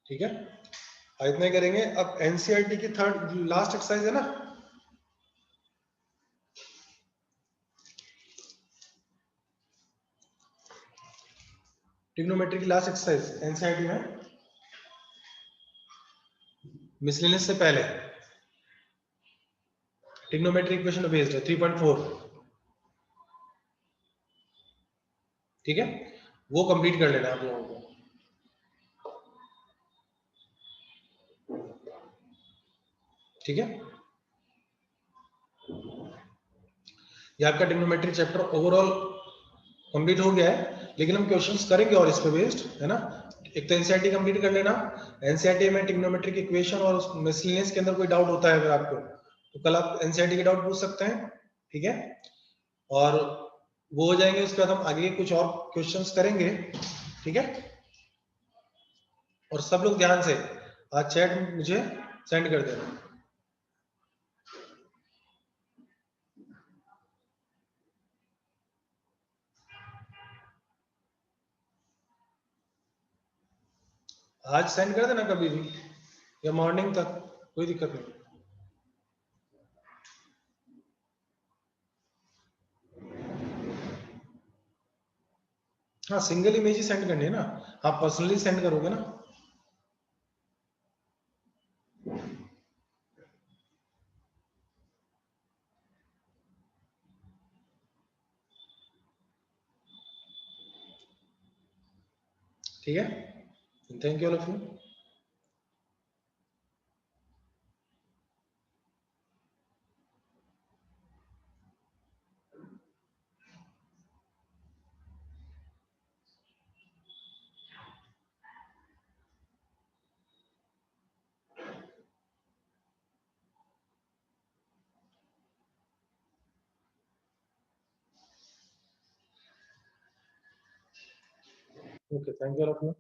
ठीक है। इतना ही करेंगे। अब एनसीईआरटी की थर्ड लास्ट एक्सरसाइज है ना, ट्रिग्नोमेट्री की लास्ट एक्सरसाइज एनसीईआरटी में, मिसलेनियस से पहले ट्रिग्नोमेट्री इक्वेशन बेस्ड है 3.4, ठीक है, वो कंप्लीट कर लेना है आप लोगों को, ठीक है। ये आपका ट्रिग्नोमेट्री चैप्टर ओवरऑल कंप्लीट हो गया है, लेकिन हम क्वेश्चंस करेंगे और इस पे बेस्ड है ना। एक तो एनसीईआरटी कंप्लीट कर लेना, एनसीईआरटी में ट्रिग्नोमेट्रिक इक्वेशन और मिसलेनियस के अंदर कोई डाउट होता है अगर आपको, तो कल आप एनसीईआरटी के डाउट पूछ सकते हैं, ठीक है। और वो हो जाएंगे, उसके बाद हम आगे कुछ और क्वेश्चंस करेंगे, ठीक है। और सब लोग ध्यान से आज चैट मुझे सेंड कर देना। आज सेंड कर देना कभी भी या मॉर्निंग तक, कोई दिक्कत नहीं। हाँ सिंगल इमेज ही सेंड करनी है ना, आप पर्सनली सेंड करोगे ना। ठीक है, thank you all of you. Okay, thank you all of you.